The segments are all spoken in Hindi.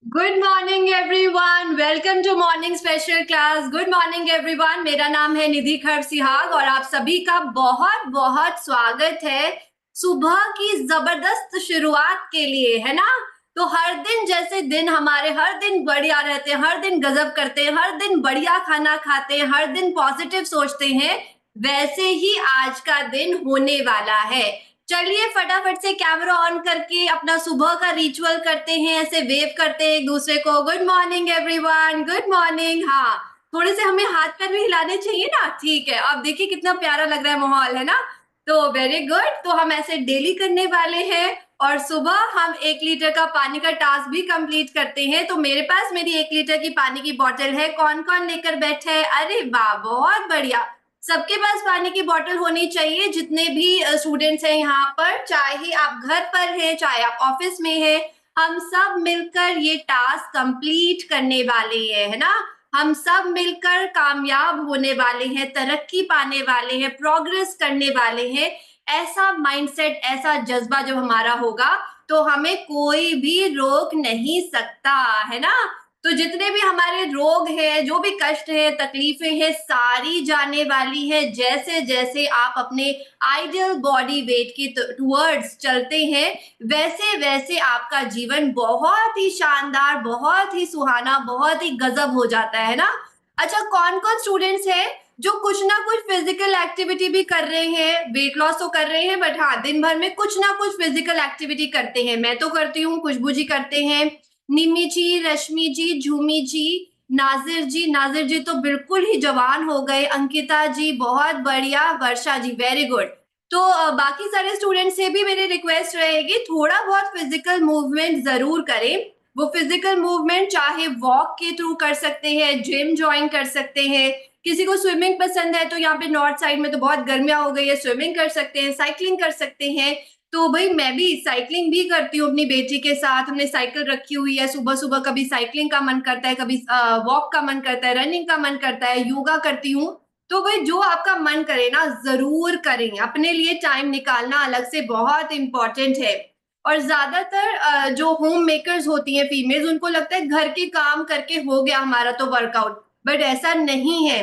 Good morning everyone, welcome to morning special class. Good morning everyone, मेरा नाम है निधि खर सिहाग और आप सभी का बहुत बहुत स्वागत है सुबह की जबरदस्त शुरुआत के लिए, है ना। तो हर दिन जैसे दिन हमारे हर दिन बढ़िया रहते हैं, हर दिन गजब करते हैं, हर दिन बढ़िया खाना खाते हैं, हर दिन पॉजिटिव सोचते हैं, वैसे ही आज का दिन होने वाला है। चलिए फटाफट से कैमरा ऑन करके अपना सुबह का रिचुअल करते हैं, ऐसे वेव करते हैं एक दूसरे को। Good morning everyone, good morning. हाँ, थोड़े से हमें हाथ पैर भी हिलाने चाहिए ना। ठीक है, अब देखिए कितना प्यारा लग रहा है माहौल, है ना। तो वेरी गुड, तो हम ऐसे डेली करने वाले हैं और सुबह हम 1 लीटर का पानी का टास्क भी कंप्लीट करते हैं। तो मेरे पास मेरी 1 लीटर की पानी की बोतल है। कौन कौन लेकर बैठा है? अरे वाह, बहुत बढ़िया। सबके पास पानी की बॉटल होनी चाहिए, जितने भी स्टूडेंट्स हैं यहाँ पर, चाहे आप घर पर हैं चाहे आप ऑफिस में हैं, हम सब मिलकर ये टास्क कंप्लीट करने वाले हैं, है ना। हम सब मिलकर कामयाब होने वाले हैं, तरक्की पाने वाले हैं, प्रोग्रेस करने वाले हैं। ऐसा माइंडसेट, ऐसा जज्बा जब हमारा होगा तो हमें कोई भी रोक नहीं सकता, है ना। तो जितने भी हमारे रोग हैं, जो भी कष्ट है, तकलीफें हैं, सारी जाने वाली है जैसे जैसे आप अपने आइडियल बॉडी वेट की टुवर्ड्स चलते हैं, वैसे वैसे आपका जीवन बहुत ही शानदार, बहुत ही सुहाना, बहुत ही गजब हो जाता है ना। अच्छा, कौन कौन स्टूडेंट्स हैं जो कुछ ना कुछ फिजिकल एक्टिविटी भी कर रहे हैं? वेट लॉस तो कर रहे हैं, बट हाँ, दिन भर में कुछ ना कुछ फिजिकल एक्टिविटी करते हैं। मैं तो करती हूँ, खुशबू जी करते हैं, निमी जी, रश्मि जी, झूमी जी, नाजिर जी तो बिल्कुल ही जवान हो गए, अंकिता जी बहुत बढ़िया, वर्षा जी वेरी गुड। तो बाकी सारे स्टूडेंट से भी मेरी रिक्वेस्ट रहेगी, थोड़ा बहुत फिजिकल मूवमेंट जरूर करें। वो फिजिकल मूवमेंट चाहे वॉक के थ्रू कर सकते हैं, जिम ज्वाइन कर सकते हैं, किसी को स्विमिंग पसंद है तो यहाँ पे नॉर्थ साइड में तो बहुत गर्मियां हो गई है, स्विमिंग कर सकते हैं, साइकिलिंग कर सकते हैं। तो भाई मैं भी साइकिलिंग भी करती हूँ अपनी बेटी के साथ, हमने साइकिल रखी हुई है। सुबह सुबह कभी साइकिलिंग का मन करता है, कभी वॉक का मन करता है, रनिंग का मन करता है, योगा करती हूँ। तो भाई जो आपका मन करे ना जरूर करें, अपने लिए टाइम निकालना अलग से बहुत इंपॉर्टेंट है। और ज्यादातर जो होम मेकर्स होती हैं फीमेल्स, उनको लगता है घर के काम करके हो गया हमारा तो वर्कआउट, बट ऐसा नहीं है।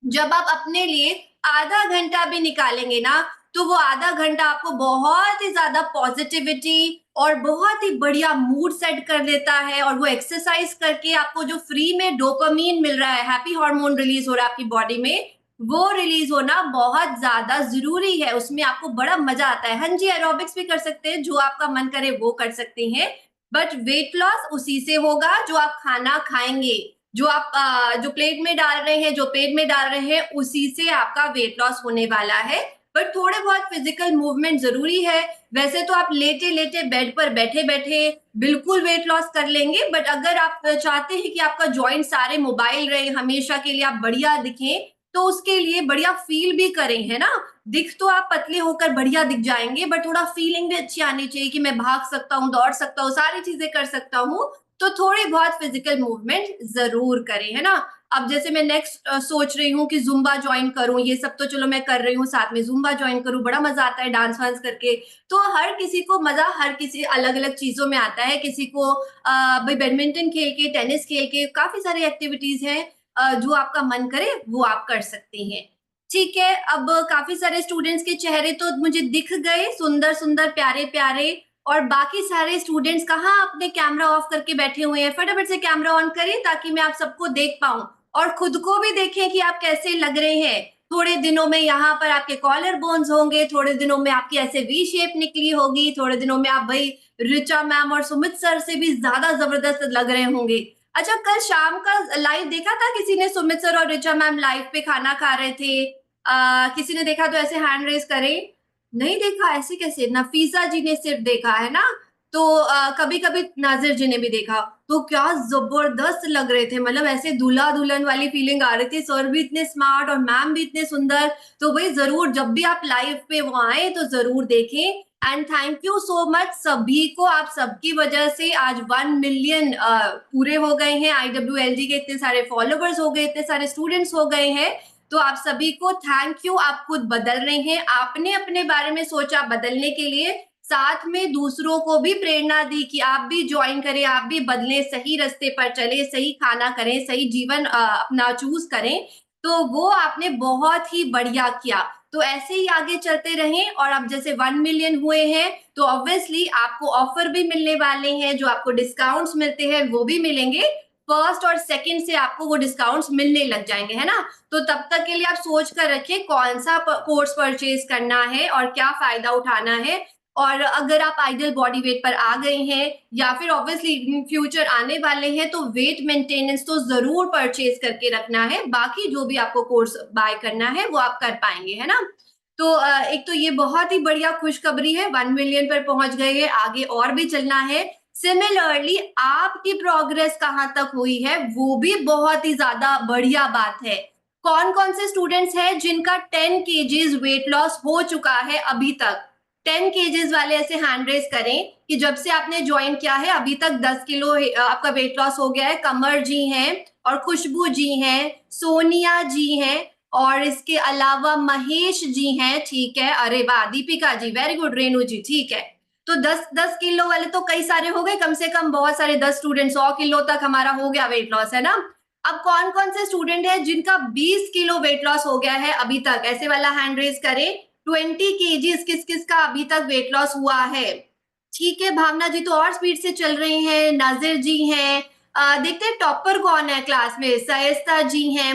जब आप अपने लिए आधा घंटा भी निकालेंगे ना, तो वो आधा घंटा आपको बहुत ही ज़्यादा पॉज़िटिविटी और बहुत ही बढ़िया मूड सेट कर देता है। और वो एक्सरसाइज़ करके आपको जो फ्री में डोपामाइन मिल रहा है, हैप्पी हार्मोन रिलीज़ हो रहा है आपकी बॉडी में, वो रिलीज़ होना बहुत ज़्यादा ज़रूरी है। उसमें आपको बड़ा मज़ा आता है। हाँ जी, एरोबिक्स भी कर सकते हैं, जो आपका मन करे वो कर सकते हैं। बट वेट लॉस उसी से होगा जो आप खाना खाएँगे। जो आप जो प्लेट में डाल रहे हैं, जो पेट में डाल रहे हैं, उसी से आपका वेट लॉस होने वाला है। बट थोड़े बहुत फिजिकल मूवमेंट ज़रूरी है। वैसे तो आप लेटे-लेटे बेड पर बैठे-बैठे बिल्कुल वेट लॉस कर लेंगे, बट अगर आप चाहते हैं कि आपका जॉइंट सारे मोबाइल रहे, हमेशा के लिए आप बढ़िया दिखें, तो उसके लिए बढ़िया फ़ील भी करें, है ना? दिख तो आप पतले होकर बढ़िया दिख जाएँगे, बट थोड़ा फ़ीलिंग भी अच्छी आनी चाहिए कि मैं भाग सकता हूँ, दौड़ सकता हूँ, सारी चीज़ें कर सकता हूँ। तो थोड़ी बहुत फिजिकल मूवमेंट ज़रूर करें, है ना? अब जैसे मैं नेक्स्ट सोच रही हूँ कि ज़ुम्बा जॉइन करूँ, ये सब तो चलो मैं कर रही हूँ, साथ में ज़ुम्बा जॉइन करूँ, बड़ा मज़ा आता है डांस-वांस करके। तो हर किसी को मज़ा हर किसी अलग-अलग चीज़ों में आता है, किसी को भई बैडमिंटन खेल के, टेनिस खेल के, काफ़ी सारी एक्टिविटीज़ हैं जो आपका मन करे वो आप कर सकते हैं। ठीक है, अब काफ़ी सारे स्टूडेंट्स के चेहरे तो मुझे दिख गए, सुंदर-सुंदर, प्यारे-प्यारे। और बाकी सारे स्टूडेंट्स कहाँ अपने कैमरा ऑफ करके बैठे हुए हैं? फटाफट से कैमरा ऑन करें ताकि मैं आप सबको देख पाऊँ और खुद को भी देखें कि आप कैसे लग रहे हैं। थोड़े दिनों में यहाँ पर आपके कॉलर बोन्स होंगे, थोड़े दिनों में आपकी ऐसे वी शेप निकली होगी, थोड़े दिनों में आप भई ऋचा मैम और सुमित सर से भी ज़्यादा ज़बरदस्त लग रहे होंगे। अच्छा, कल शाम का लाइव देखा था किसी ने? सुमित सर और ऋचा मैम लाइव पे खाना खा रहे थे। किसी ने देखा तो ऐसे हैंड रेज़ करें। नहीं देखा, ऐसे कैसे? नफीसा जी ने सिर्फ देखा है ना। तो कभी-कभी नाज़िर जी ने भी देखा। तो क्या ज़बरदस्त लग रहे थे, मतलब ऐसे दूल्हा-दुल्हन वाली फीलिंग आ रही थी। सर भी इतने स्मार्ट और मैम भी इतने सुंदर। तो भई ज़रूर जब भी आप लाइव पे वो आएँ तो ज़रूर देखें। And thank you so much सभी को, आप सबकी वजह से आज 1 मिलियन पूरे हो गए हैं। आईडब्ल्यूएलजी के इतने सारे फॉलोवर्स हो गए, इतने सारे स्टूडेंट्स हो गए हैं। तो आप सभी को थैंक यू, आप खुद बदल रहे हैं, आपने अपने बारे में सोचा बदलने के लिए, साथ में दूसरों को भी प्रेरणा दी कि आप भी ज्वाइन करें, आप भी बदलें, सही रास्ते पर चलें, सही खाना करें, सही जीवन अपना चूज करें, तो वो आपने बहुत ही बढ़िया किया। तो ऐसे ही आगे चलते रहें और अब जैसे 1 मिलियन हुए हैं, तो ऑब्वियसली आपको ऑफर भी मिलने वाले हैं, जो आपको डिस्काउंट्स मिलते हैं वो भी मिलेंगे। फर्स्ट और सेकंड से आपको वो डिस्काउंट्स मिलने लग जाएंगे, है ना? तो तब तक के लिए आप सोच कर रखिए कौन सा कोर्स परचेज करना है और क्या फायदा उठाना है। और अगर आप आइडियल बॉडी वेट पर आ गए हैं या फिर ऑब्वियसली इन फ्यूचर आने वाले हैं, तो वेट मेंटेनेंस तो जरूर परचेज करके रखना है। बाकी जो भी आपको कोर्स बाय करना है वो आप कर पाएंगे, है ना? तो एक तो ये बहुत ही बढ़िया खुशखबरी है, 1 मिलियन पर पहुंच गए हैं, आगे और भी चलना है। सिमिलरली आपकी प्रोग्रेस कहाँ तक हुई है वो भी बहुत ही ज्यादा बढ़िया बात है। कौन कौन से स्टूडेंट्स हैं जिनका 10 केजीज वेट लॉस हो चुका है अभी तक? 10 केजीज वाले ऐसे हैंड रेज करें कि जब से आपने ज्वाइन किया है अभी तक 10 किलो आपका वेट लॉस हो गया है। कमर जी हैं और खुशबू जी हैं, सोनिया जी हैं और इसके अलावा महेश जी हैं, ठीक है। अरे वाह, दीपिका जी वेरी गुड, रेणु जी ठीक है। तो 10-10 किलो वाले तो कई सारे हो गए, कम से कम बहुत सारे 10 स्टूडेंट 100 किलो तक हमारा हो गया वेट लॉस, है ना? अब कौन कौन से स्टूडेंट है जिनका 20 किलो वेट लॉस हो गया है अभी तक? ऐसे वाला हैंड रेज करें। 20 केजीज किस किस का अभी तक वेट लॉस हुआ है? ठीक है, भावना जी तो और स्पीड से चल रही हैं, नाजिर जी हैं। देखते हैं टॉपर कौन है क्लास में। सयस्ता जी हैं,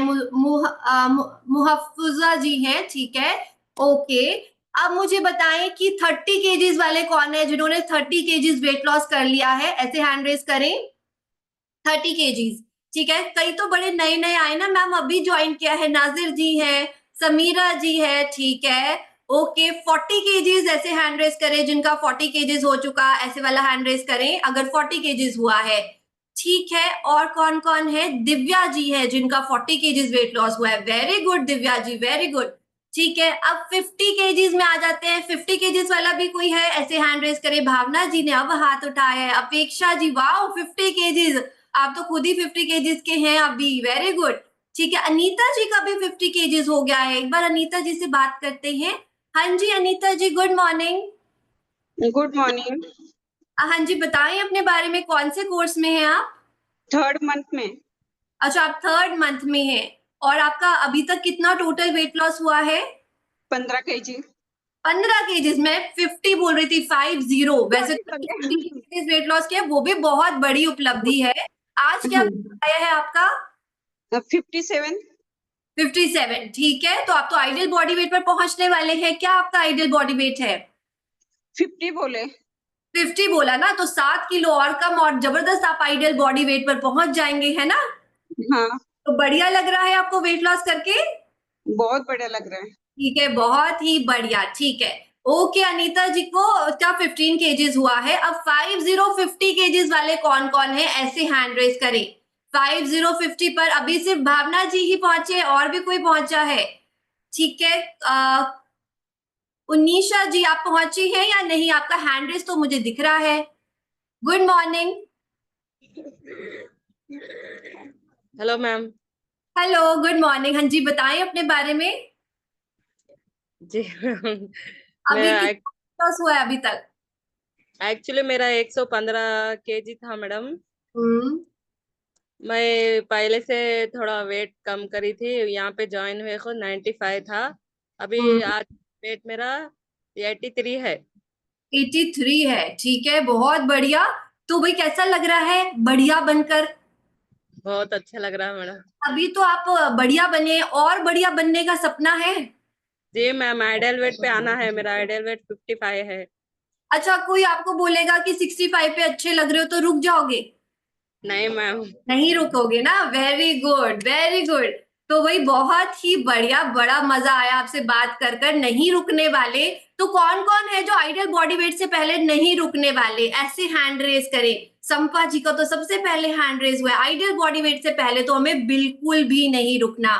मुहफ्फुजा जी हैं, ठीक है, ओके। अब मुझे बताएं कि 30 केजीज वाले कौन है जिन्होंने 30 केजीज वेट लॉस कर लिया है? ऐसे हैंड रेज करें। 30 केजीज, ठीक है। कई तो बड़े नए नए आए ना मैम, अभी ज्वाइन किया है। नाजिर जी है, समीरा जी है, ठीक है, ओके। 40 केजीज ऐसे हैंड रेज करें जिनका 40 केजीज हो चुका, ऐसे वाला हैंड रेज करें अगर 40 केजीज हुआ है, ठीक है। और कौन कौन है? दिव्या जी है जिनका 40 केजीज वेट लॉस हुआ है, very good Divya ji, very good, ठीक है। अब 50 केजीज में आ जाते हैं। 50 केजीज वाला भी कोई है? ऐसे हैंड रेज करे। भावना जी ने अब हाथ उठाया है। अपेक्षा जी, वाओ 50 केजीज, आप तो खुद ही 50 केजीज के हैं अभी, वेरी गुड, ठीक है। अनीता जी का भी 50 केजीज हो गया है। एक बार अनीता जी से बात करते हैं। हाँ जी अनीता जी, गुड मॉर्निंग। Good morning. हाँ जी, बताएं अपने बारे में, कौन से कोर्स में हैं आप? 3rd मंथ में। अच्छा, आप 3rd मंथ में हैं। और आपका अभी तक कितना टोटल वेट लॉस हुआ है? 15 kg। 15 केजीज में 50 बोल रही थी, 50। वैसे तो 50 केजीज वेट लॉस किया, वो भी बहुत बड़ी उपलब्धि है। आज क्या आया है आपका? 57। 57, ठीक है। तो आप तो आइडियल बॉडी वेट पर पहुंचने वाले हैं। क्या आपका आइडियल बॉडी वेट है? 50 बोले। 50 बोला ना, तो 7 किलो और कम और जबरदस्त आप आइडियल बॉडी वेट पर पहुंच जाएंगे, है ना? हाँ, तो बढ़िया लग रहा है आपको वेट लॉस करके? बहुत बढ़िया लग रहा है। ठीक है, बहुत ही बढ़िया, ठीक है। ओके, अनीता जी को क्या 15 केजीज हुआ है। अब 50 केजीज वाले कौन कौन है? ऐसे हैंड रेज करें। 50 पर अभी सिर्फ भावना जी ही पहुंचे, और भी कोई पहुंचा है? ठीक है, उनीशा जी आप पहुंची हैं या नहीं? आपका हैंड रेज तो मुझे दिख रहा है। Good morning. Hello ma'am. Hello, good morning. हाँ जी, बताएं अपने बारे में। जी अभी मेरा कितना लॉस हुआ है अभी तक? एक्चुअली मेरा 115 केजी था मैडम। हम्म। मैं पहले से थोड़ा वेट कम करी थी, यहाँ पे ज्वाइन हुए को 95 था। अभी हम्म, आज वेट मेरा 83 है। 83 है, ठीक है, बहुत बढ़िया। तो भाई कैसा लग रहा है बढ़िया बनकर? बहुत अच्छा लग रहा है मैडम। अभी तो आप बढ़िया बने, और बढ़िया बनने का सपना है? जी मैम, आइडियल वेट पे आना है, मेरा आइडियल वेट 55 है। अच्छा, कोई आपको बोलेगा कि 65 पे अच्छे लग रहे हो तो रुक जाओगे? नहीं मैम। नहीं रुकोगे ना, वेरी गुड, वेरी गुड। तो वही बहुत ही बढ़िया, बड़ा मजा आया आपसे बात कर कर। नहीं रुकने वाले तो कौन कौन है जो आइडियल बॉडी वेट से पहले नहीं रुकने वाले? ऐसे हैंड रेज करें। संपा जी का तो सबसे पहले हैंड रेज हुआ है। आइडियल बॉडी वेट से पहले तो हमें बिल्कुल भी नहीं रुकना।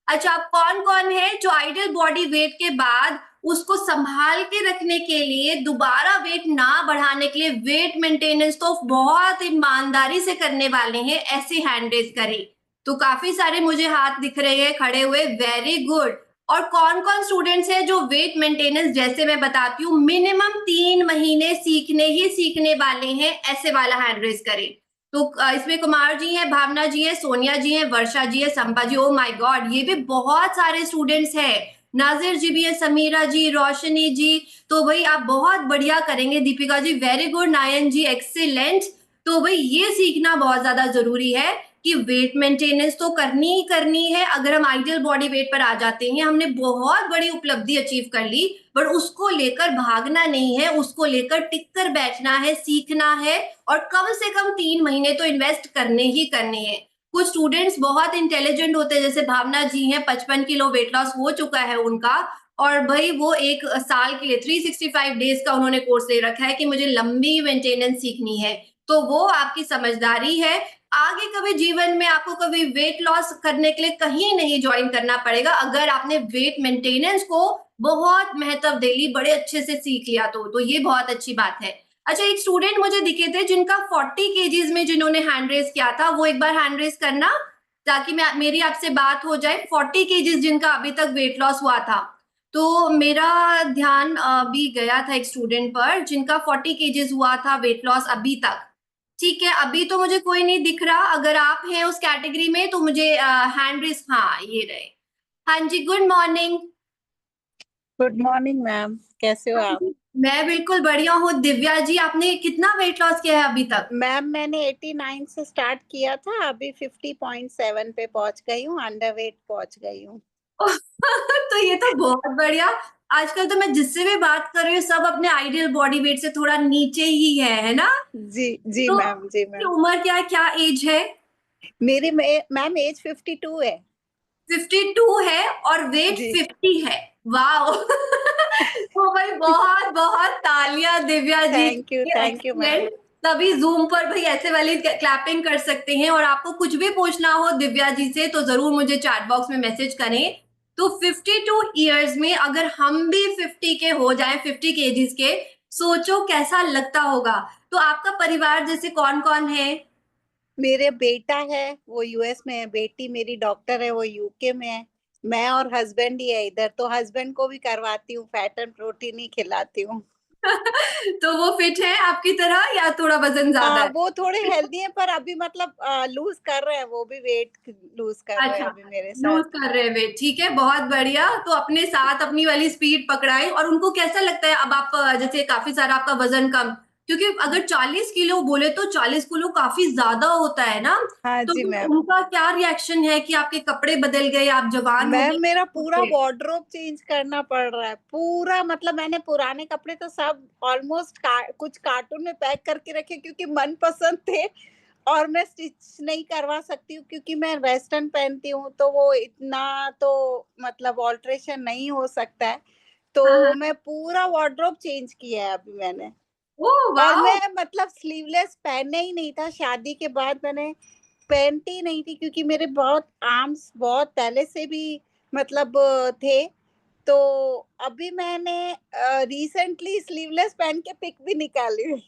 अच्छा, कौन कौन है जो आइडियल बॉडी वेट के बाद उसको संभाल के रखने के लिए, दोबारा वेट ना बढ़ाने के लिए वेट मेंटेनेंस तो बहुत ईमानदारी से करने वाले हैं? ऐसे हैंड रेज करें। तो काफी सारे मुझे हाथ दिख रहे हैं खड़े हुए, वेरी गुड। और कौन कौन स्टूडेंट्स हैं जो वेट मेंटेनेंस, जैसे मैं बताती हूँ, मिनिमम 3 महीने सीखने वाले हैं, ऐसे वाला हैंड रेज करें। तो इसमें कुमार जी हैं, भावना जी हैं, सोनिया जी हैं, वर्षा जी है, संपा जी। ओ माय गॉड, ये भी बहुत सारे स्टूडेंट्स हैं। नाजिर जी भी है, समीरा जी, रोशनी जी। तो भाई आप बहुत बढ़िया करेंगे। दीपिका जी वेरी गुड, नायन जी एक्सीलेंट। तो भाई ये सीखना बहुत ज्यादा जरूरी है कि वेट मेंटेनेंस तो करनी ही करनी है। अगर हम आइडियल बॉडी वेट पर आ जाते हैं, हमने बहुत बड़ी उपलब्धि अचीव कर ली, पर उसको लेकर भागना नहीं है, उसको लेकर टिक कर बैठना है, सीखना है, और कम से कम 3 महीने तो इन्वेस्ट करने ही करने हैं। कुछ स्टूडेंट्स बहुत इंटेलिजेंट होते हैं, जैसे भावना जी हैं, 55 किलो वेट लॉस हो चुका है उनका, और भाई वो 1 साल के लिए 365 डेज का उन्होंने कोर्स ले रखा है कि मुझे लंबी मेंटेनेंस सीखनी है। तो वो आपकी समझदारी है। आगे कभी जीवन में आपको कभी वेट लॉस करने के लिए कहीं नहीं ज्वाइन करना पड़ेगा, अगर आपने वेट मेंटेनेंस को बहुत महत्व दे ली, बड़े अच्छे से सीख लिया तो ये बहुत अच्छी बात है। अच्छा, एक स्टूडेंट मुझे दिखे थे जिनका 40 केजीज में जिन्होंने हैंड रेज किया था, वो एक बार हैंड रेज करना, ताकि मेरी आपसे बात हो जाए। 40 केजीज जिनका अभी तक वेट लॉस हुआ था। तो मेरा ध्यान भी गया था एक स्टूडेंट पर जिनका 40 केजीज हुआ था वेट लॉस अभी तक। ठीक है, अभी तो मुझे कोई नहीं दिख रहा। अगर आप हैं उस कैटेगरी में तो मुझे हैंड रेज, हाँ ये रहे। हाँ जी, good morning. Good morning ma'am, कैसे हो आप? मैं बिल्कुल बढ़िया हूँ। दिव्या जी, आपने कितना वेट लॉस किया है अभी तक? मैम मैंने 89 से स्टार्ट किया था, अभी 50.7 पे पहुंच गई हूँ, अंडरवेट पहुंच गई हूँ। तो ये तो बहुत बढ़िया। आजकल तो मैं जिससे भी बात कर रही हूँ, सब अपने आइडियल बॉडी वेट से थोड़ा नीचे ही है ना? जी जी तो मैम, जी आपकी मैम। उम्र क्या है, क्या एज है? मेरी मैम एज 52 है 52 है और वेट जी। 50 है। वाओ! तो भाई बहुत बहुत तालियां Divya ji thank you ma'am. Excellent. तभी जूम पर भाई ऐसे वाली क्लैपिंग कर सकते हैं। और आपको कुछ भी पूछना हो दिव्या जी से तो जरूर मुझे चैट बॉक्स में मैसेज करें। तो 52 इयर्स में अगर हम भी 50 के हो जाएं, 50 केजीज के, सोचो कैसा लगता होगा। तो आपका परिवार जैसे कौन कौन है? मेरे बेटा है, वो यूएस में है, बेटी मेरी डॉक्टर है, वो यूके में है। मैं और हस्बैंड ही है इधर, तो हस्बैंड को भी करवाती हूँ, फैट एंड प्रोटीन ही खिलाती हूँ। तो वो फिट है आपकी तरह या थोड़ा वजन ज्यादा है? वो थोड़े हेल्दी हैं, पर अभी मतलब लूज कर रहे हैं, वो भी वेट लूज कर रहे हैं अच्छा, अभी मेरे साथ। लूज कर रहे हुए, ठीक है, बहुत बढ़िया। तो अपने साथ अपनी वाली स्पीड पकड़ाएं। और उनको कैसा लगता है अब आप जैसे काफी सारा आपका वजन कम, क्योंकि अगर 40 किलो बोले तो 40 किलो काफी ज्यादा होता है ना? हाँ तो जी फिर मैम। उनका क्या रिएक्शन है कि आपके कपड़े बदल गए, आप जवान हो मैम मेरा पूरा गए? वार्डरोब चेंज करना पड़ रहा है पूरा, मतलब मैंने पुराने कपड़े तो सब ऑलमोस्ट कुछ कार्टून में पैक करके रखे, क्योंकि मन पसंद थे और मैं स्टिच नहीं करवा सकती हूँ, क्योंकि मैं वेस्टर्न पहनती हूँ, तो वो इतना तो मतलब ऑल्ट्रेशन नहीं हो सकता है। तो हाँ, हाँ। मैं पूरा वार्डरोब चेंज किया है अभी मैंने। ओह और वाओ! मैं मतलब स्लीवलेस पहनने ही नहीं था, शादी के बाद मैंने पहनती नहीं थी, क्योंकि मेरे बहुत आर्म्स बहुत पहले से भी मतलब थे। तो अभी मैंने रिसेंटली स्लीवलेस पहन के पिक भी निकाली।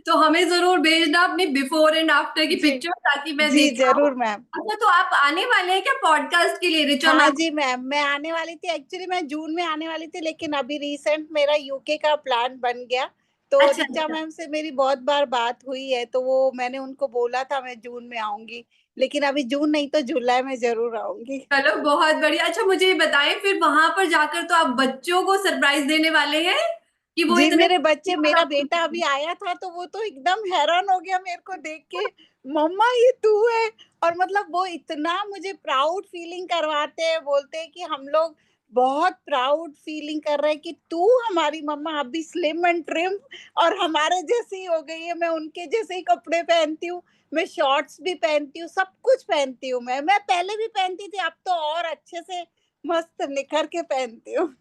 तो हमें जरूर भेजना अपनी बिफोर एंड आफ्टर की जी पिक्चर, ताकि मैं जी देख पाऊँ। जरूर मैम। अच्छा, तो आप आने वाले हैं क्या पॉडकास्ट के लिए, ऋचा हाँ मैम? जी मैम, मैं आने वाली थी, एक्चुअली मैं जून में आने वाली थी, लेकिन अभी रिसेंट मेरा यूके का प्लान बन गया। तो अच्छा, ऋचा अच्छा। मैम से मेरी बहुत बार बात हुई है, तो वो मैंने उनको बोला था मैं जून में आऊंगी, लेकिन अभी जून नहीं तो जुलाई में जरूर आऊंगी। चलो बहुत बढ़िया। अच्छा, मुझे ये बताएं, फिर वहां पर जाकर तो आप बच्चों को सरप्राइज देने वाले हैं कि वो जी इतने मेरे बच्चे, मेरा आपको- बेटा अभी आया था तो वो तो एकदम हैरान हो गया मेरे को देख के, मम्मा ये तू है। और मतलब वो इतना मुझे प्राउड फीलिंग करवाते हैं, बोलते हैं कि हम लोग बहुत प्राउड फीलिंग कर रहे हैं कि तू हमारी मम्मा अभी स्लिम एंड ट्रिम और हमारे जैसी ही हो गई है। मैं उनके जैसे ही कपड़े पहनती हूँ, मैं शॉर्ट्स भी पहनती हूँ, सब कुछ पहनती हूँ। मैं पहले भी पहनती थी, अब तो और अच्छे से मस्त निखर के पहनती हूँ।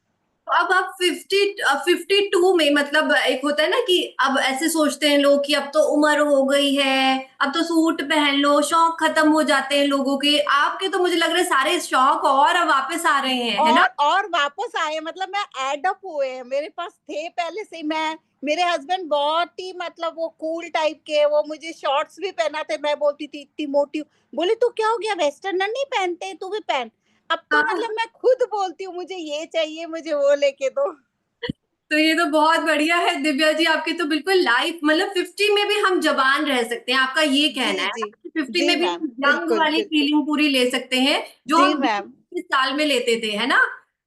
अब आप 52 में, मतलब एक होता है ना कि अब ऐसे सोचते हैं लोग कि अब तो उम्र हो गई है, अब तो सूट पहन लो, शौक खत्म हो जाते हैं लोगों के। आपके तो मुझे लग रहा है सारे शौक और अब वापस आ रहे हैं, है ना? और वापस आए, मतलब मैं एड अप हुए हैं, मेरे पास थे पहले से ही। मैं, मेरे हस्बैंड बहुत ही मतलब वो कूल टाइप के, वो मुझे शॉर्ट्स भी पहनाते, मैं बोलती थी इतनी मोटी हूँ, बोले तू क्या हो गया, वेस्टर्नर नहीं पहनते, तू भी पहन। अब तो हाँ। मतलब मैं खुद बोलती हूँ मुझे ये चाहिए, मुझे वो लेके दो। तो ये तो बहुत बढ़िया है दिव्या जी, आपकी तो बिल्कुल लाइफ मतलब 50 में भी हम जवान रह सकते हैं, आपका ये कहना जी है जी 50 जी में भी मैम, हम यंग बिल्कुल वाली बिल्कुल। फीलिंग पूरी ले सकते हैं जो जी हम मैम, 20 साल में लेते थे, है ना?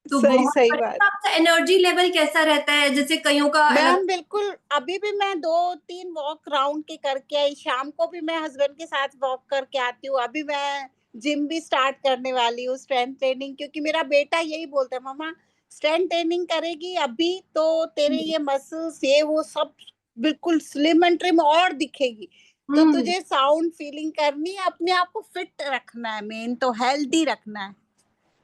तो सही बहुत सही बढ़िया। बात। तो आपका एनर्जी लेवल कैसा रहता है? जैसे कईयों का मैम बिल्कुल, अभी भी मैं 2-3 वॉक राउंड के करके आई, शाम को भी मैं हस्बैंड के साथ वॉक करके आती हूँ। अभी मैं जिम भी स्टार्ट करने वाली हूँ, स्ट्रेंथ ट्रेनिंग, क्योंकि मेरा बेटा यही बोलता है, मम्मा स्ट्रेंथ ट्रेनिंग करेगी अभी तो तेरे ये मसल्स ये वो सब बिल्कुल स्लिम एंड ट्रिम और दिखेगी। तो हुँ। तुझे साउंड फीलिंग करनी है, अपने आप को फिट रखना है, मेन तो हेल्दी रखना है।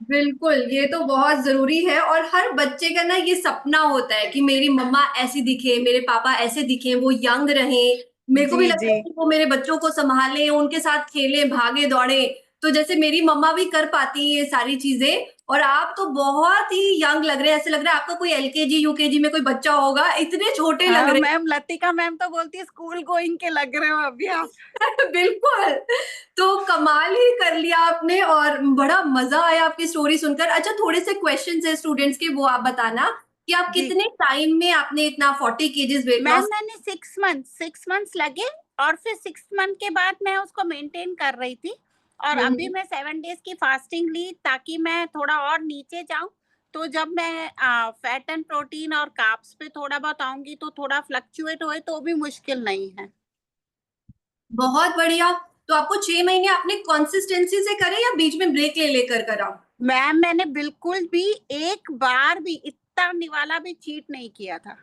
बिल्कुल, ये तो बहुत ज़रूरी है और हर बच्चे का ना ये सपना होता है कि मेरी मम्मा ऐसी दिखे, मेरे पापा ऐसे दिखें, वो यंग रहें। मेरे को भी जी, लगता जी। है कि वो मेरे बच्चों को सँभालें, उनके साथ खेलें, भागे-दौड़ें। तो जैसे मेरी मम्मा भी कर पाती हैं ये सारी चीज़ें और आप तो बहुत ही यंग लग रहे हैं, ऐसे लग रहा है आपका कोई एलकेजी, यूकेजी में कोई बच्चा होगा, इतने छोटे लग हाँ, रहे मैम लतिका मैम तो बोलती है स्कूल गोइंग के लग रहे हो अभी आप। हैं। बिल्कुल, तो कमाल ही कर लिया आपने और बड़ा मज़ा आया आपकी स्टोरी सुनकर। अच्छा थोड़े से क्वेश्चन्स हैं स्टूडेंट्स के वो आप बताना कि आप जी। कितने टाइम में आपने इतना 40 केजीज़ वेट मैम लॉस मैंने 6 मंथ्स लगे और फिर 6 मंथ के बाद मैं उसको मेंटेन कर रही थी और हुँ, अभी मैं 7 डेज की फास्टिंग ली ताकि मैं थोड़ा और नीचे जाऊं। तो जब मैं फैट एंड प्रोटीन और कार्ब्स पे थोड़ा बहुत आऊंगी तो थोड़ा फ्लक्चुएट होए तो भी मुश्किल नहीं है। बहुत बढ़िया। तो आपको 6 महीने आपने कंसिस्टेंसी से करे या बीच में ब्रेक ले लेकर करा? मैम मैंने बिल्कुल भी एक बार भी इतना निवाला भी चीट नहीं किया था।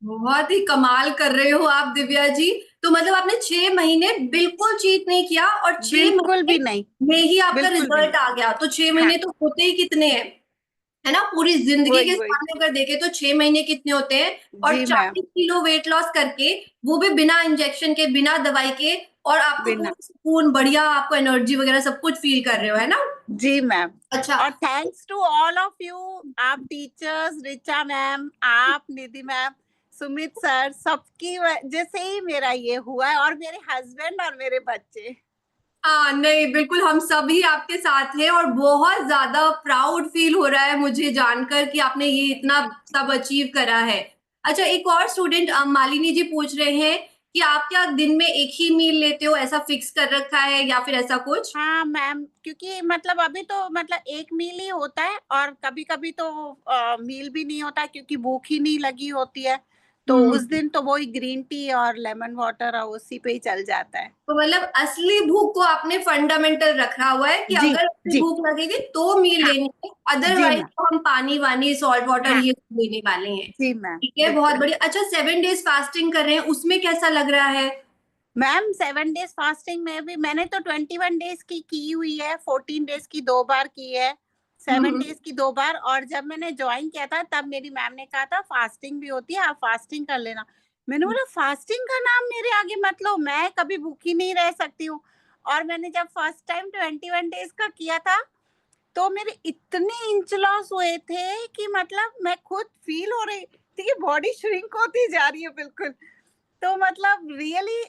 बहुत ही कमाल कर रहे हो आप दिव्या जी। तो मतलब आपने 6 महीने बिल्कुल चीट नहीं किया और 6 बिल्कुल महीने भी नहीं, में ही आपका बिल्कुल भी रिजल्ट नहीं। आ गया। तो 6 हाँ, महीने तो होते ही कितने हैं? है ना? पूरी ज़िंदगी के वही वही। सामने अगर देखें तो 6 महीने कितने होते हैं और जी मैम, 40 किलो वेट लॉस करके, वो भी बिना इंजेक्शन के, बिना दवाई के और आपको बिना। पूरा सुकून, बढ़िया आपको एनर्जी वगैरह सब कुछ फ़ील कर रहे हो, है ना? जी मैम। अच्छा, और thanks to all of you, आप टीचर्स, रिचा मैम, आप निधि मैम, सुमित सर, सबकी वजह से ही मेरा ये हुआ है और मेरे हस्बैंड और मेरे बच्चे। हाँ, नहीं बिल्कुल हम सभी आपके साथ हैं और बहुत ज़्यादा प्राउड फ़ील हो रहा है मुझे जानकर कि आपने ये इतना सब अचीव करा है। अच्छा एक और स्टूडेंट मालिनी जी पूछ रहे हैं कि आप क्या दिन में एक ही मील लेते हो, ऐसा फिक्स कर रखा है या फिर ऐसा कुछ? हाँ मैम, क्योंकि मतलब अभी तो मतलब एक मील ही होता है और कभी-कभी तो मील भी नहीं होता क्योंकि भूख ही नहीं लगी होती है। तो हुँ। उस दिन तो वही ग्रीन टी और लेमन वाटर और उसी पे ही चल जाता है। तो मतलब असली भूख को आपने फंडामेंटल रखा हुआ है कि जी, अगर असली जी। भूख लगेगी तो मील हाँ, लेनी है, जी अदरवाइज़ मैम। तो हम पानी-वानी, सॉल्ट वाटर हाँ, ये सब लेने वाले हैं। जी मैम, ठीक है, बहुत बिल्कुल। बढ़िया। अच्छा 7 डेज़ फास्टिंग कर रहे हैं, उसमें कैसा लग रहा है? मैम 7 डेज़ फास्टिंग में भी मैंने तो 21 डेज़ की हुई है, 14 डेज़ की 2 बार की है, हुँ, 7 हुँ। डेज़ की 2 बार और जब मैंने जॉइन किया था तब मेरी मैम ने कहा था फास्टिंग भी होती है, आप फास्टिंग कर लेना। मैंने बोला फास्टिंग का नाम मेरे आगे मत लो, मैं कभी भूखी नहीं रह सकती हूँ। और मैंने जब फर्स्ट टाइम 21 डेज़ का किया था, तो मेरे इतने इंच लॉस हुए थे कि मतलब मैं खुद फील हो रही थी कि बॉडी श्रिंक होती जा रही है बिल्कुल। तो मतलब रियली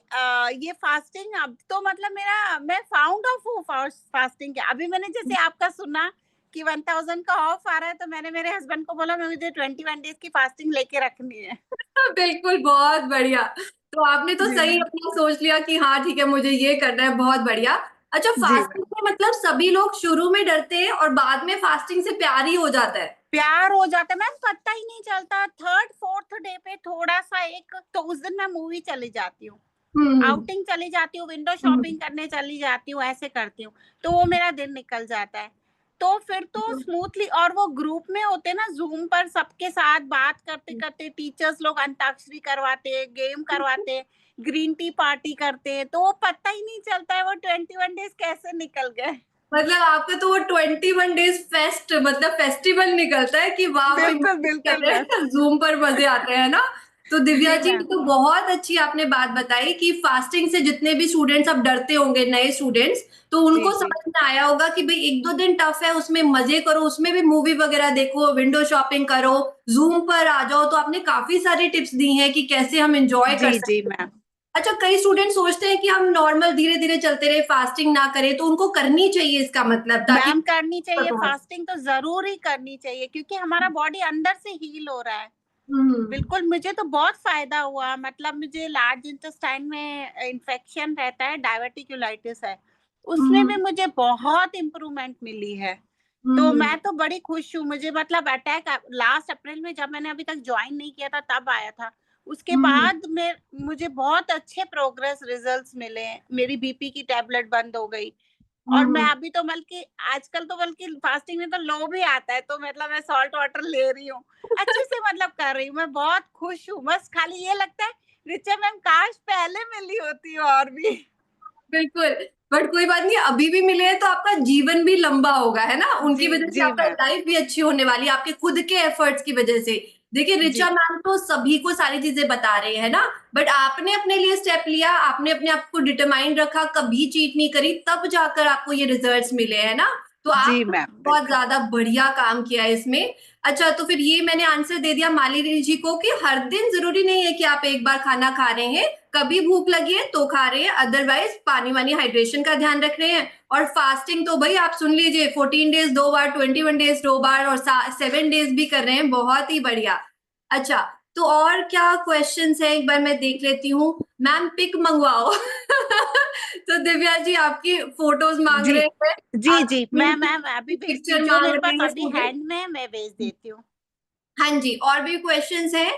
ये फास्टिंग अब तो मतलब मेरा मैं फाउंड ऑफ हूँ फास्टिंग के। अभी मैंने जैसे आपका सुना कि 1000 का ऑफ आ रहा है तो मैंने मेरे हस्बैंड को बोला मैं मुझे 21 डेज की फास्टिंग लेके रखनी है। बिल्कुल, बहुत बढ़िया। तो आपने तो जी सही मैम। अपना सोच लिया कि हाँ, ठीक है मुझे ये करना है, बहुत बढ़िया। अच्छा जी मैम। फास्टिंग में मतलब सभी लोग शुरू में डरते हैं और बाद में फास्टिंग से प्यार ही हो जाता है। प्यार हो जाता है मैम, पता ही नहीं चलता। 3rd 4th डे पे थोड़ा-सा एक तो उस दिन मैं मूवी चली जाती हूँ, हुँ, हुँ। आउटिंग चली जाती हूँ, विंडो हुँ, शॉपिंग करने चली जाती हूँ, ऐसे करती हूँ। तो वो मेरा दिन निकल जाता है। तो फिर तो हुँ। स्मूथली और वो ग्रुप में होते हैं ना ज़ूम पर सबके साथ बात करते-करते टीचर्स लोग अंताक्षरी करवाते हैं, गेम करवाते हैं, ग्रीन टी पार्टी करते हैं, तो वो पता ही नहीं चलता है वो 21 डेज़ कैसे निकल गए। मतलब आपका तो वो 21 डेज़ फेस्ट मतलब फेस्टिवल निकलता है कि वाह भाई बिल्कुल, मस्ती कर बिल्कुल रहे मैम। हैं, ज़ूम पर मज़े आते हैं ना? तो दिव्या जी जी मैम। तो बहुत अच्छी आपने बात बताई कि फास्टिंग से जितने भी स्टूडेंट्स अब डरते होंगे नए स्टूडेंट्स, तो जी, उनको जी। समझ में आया होगा कि भई 1-2 दिन टफ है उसमें मज़े करो, उसमें भी मूवी वगैरह देखो, विंडो शॉपिंग करो, ज़ूम पर आ जाओ, तो आपने काफ़ी सारी टिप्स दी हैं कि कैसे हम एन्जॉय कर जी, जी सकते हैं। मैम। अच्छा, कई स्टूडेंट सोचते हैं कि हम नॉर्मल धीरे धीरे चलते रहे, फास्टिंग ना करें, तो उनको करनी चाहिए इसका मतलब, ताकि मैम करनी चाहिए, पहुंच। फास्टिंग तो जरूर ही करनी चाहिए क्योंकि हमारा बॉडी अंदर से हील हो रहा है। हम्म। बिल्कुल, मुझे तो बहुत फायदा हुआ, मतलब मुझे लार्ज इंटेस्टाइन में इन्फेक्शन रहता है, डायवर्टिकुलाइटिस है, उसमें भी मुझे बहुत इम्प्रूवमेंट मिली है। तो मैं तो बड़ी खुश हूँ। मुझे मतलब अटैक लास्ट अप्रैल में, जब मैंने अभी तक ज्वाइन नहीं किया था तब आया था। उसके बाद में मुझे बहुत अच्छे प्रोग्रेस रिजल्ट्स मिले। मेरी बीपी की टैबलेट बंद हो गई और मैं अभी तो बल्कि आजकल तो बल्कि फास्टिंग में तो लो भी आता है, तो मतलब मैं सॉल्ट वाटर ले रही हूँ, अच्छे से मतलब कर रही हूँ। मैं बहुत खुश हूँ। बस खाली ये लगता है रिचा मैम काश पहले मिली होती और भी। बिल्कुल, बट कोई बात नहीं, अभी भी मिले हैं तो आपका जीवन भी लंबा होगा, है ना? उनकी जी वजह से जी आपका मैम, लाइफ भी अच्छी होने वाली है, आपके खुद के एफर्ट्स की वजह से। देखिए, जी ऋचा मैम तो सभी को सारी चीजें बता रहे हैं ना, बट आपने अपने लिए स्टेप लिया, आपने अपने आप को डिटरमाइन रखा, कभी चीट नहीं करी, तब जाकर आपको ये रिजल्ट्स मिले, है ना? तो जी आपने मैम, बहुत बिल्कुल। ज्यादा बढ़िया काम किया है इसमें। अच्छा, तो फिर ये मैंने आंसर दे दिया मालिनी जी को कि हर दिन जरूरी नहीं है कि आप एक बार खाना खा रहे हैं, कभी भूख लगी है तो खा रहे हैं, अदरवाइज पानी वानी हाइड्रेशन का ध्यान रख रहे हैं। और फास्टिंग तो भाई आप सुन लीजिए, 14 डेज 2 बार, 21 डेज 2 बार और 7 डेज भी कर रहे हैं, बहुत ही बढ़िया। अच्छा, तो और क्या क्वेश्चंस है, एक बार मैं देख लेती हूँ। मैम पिक मंगवाओ। तो दिव्या जी आपकी फोटोज मांग जी रहे हैं, जी जी, आपकी मैं अभी भेजती हूँ, पिक्चर जो मांग मेरे रहे पास हैं अभी स्टूडेंट। हैंड में है मैं भेज देती हूँ। हाँ जी, और भी क्वेश्चंस हैं।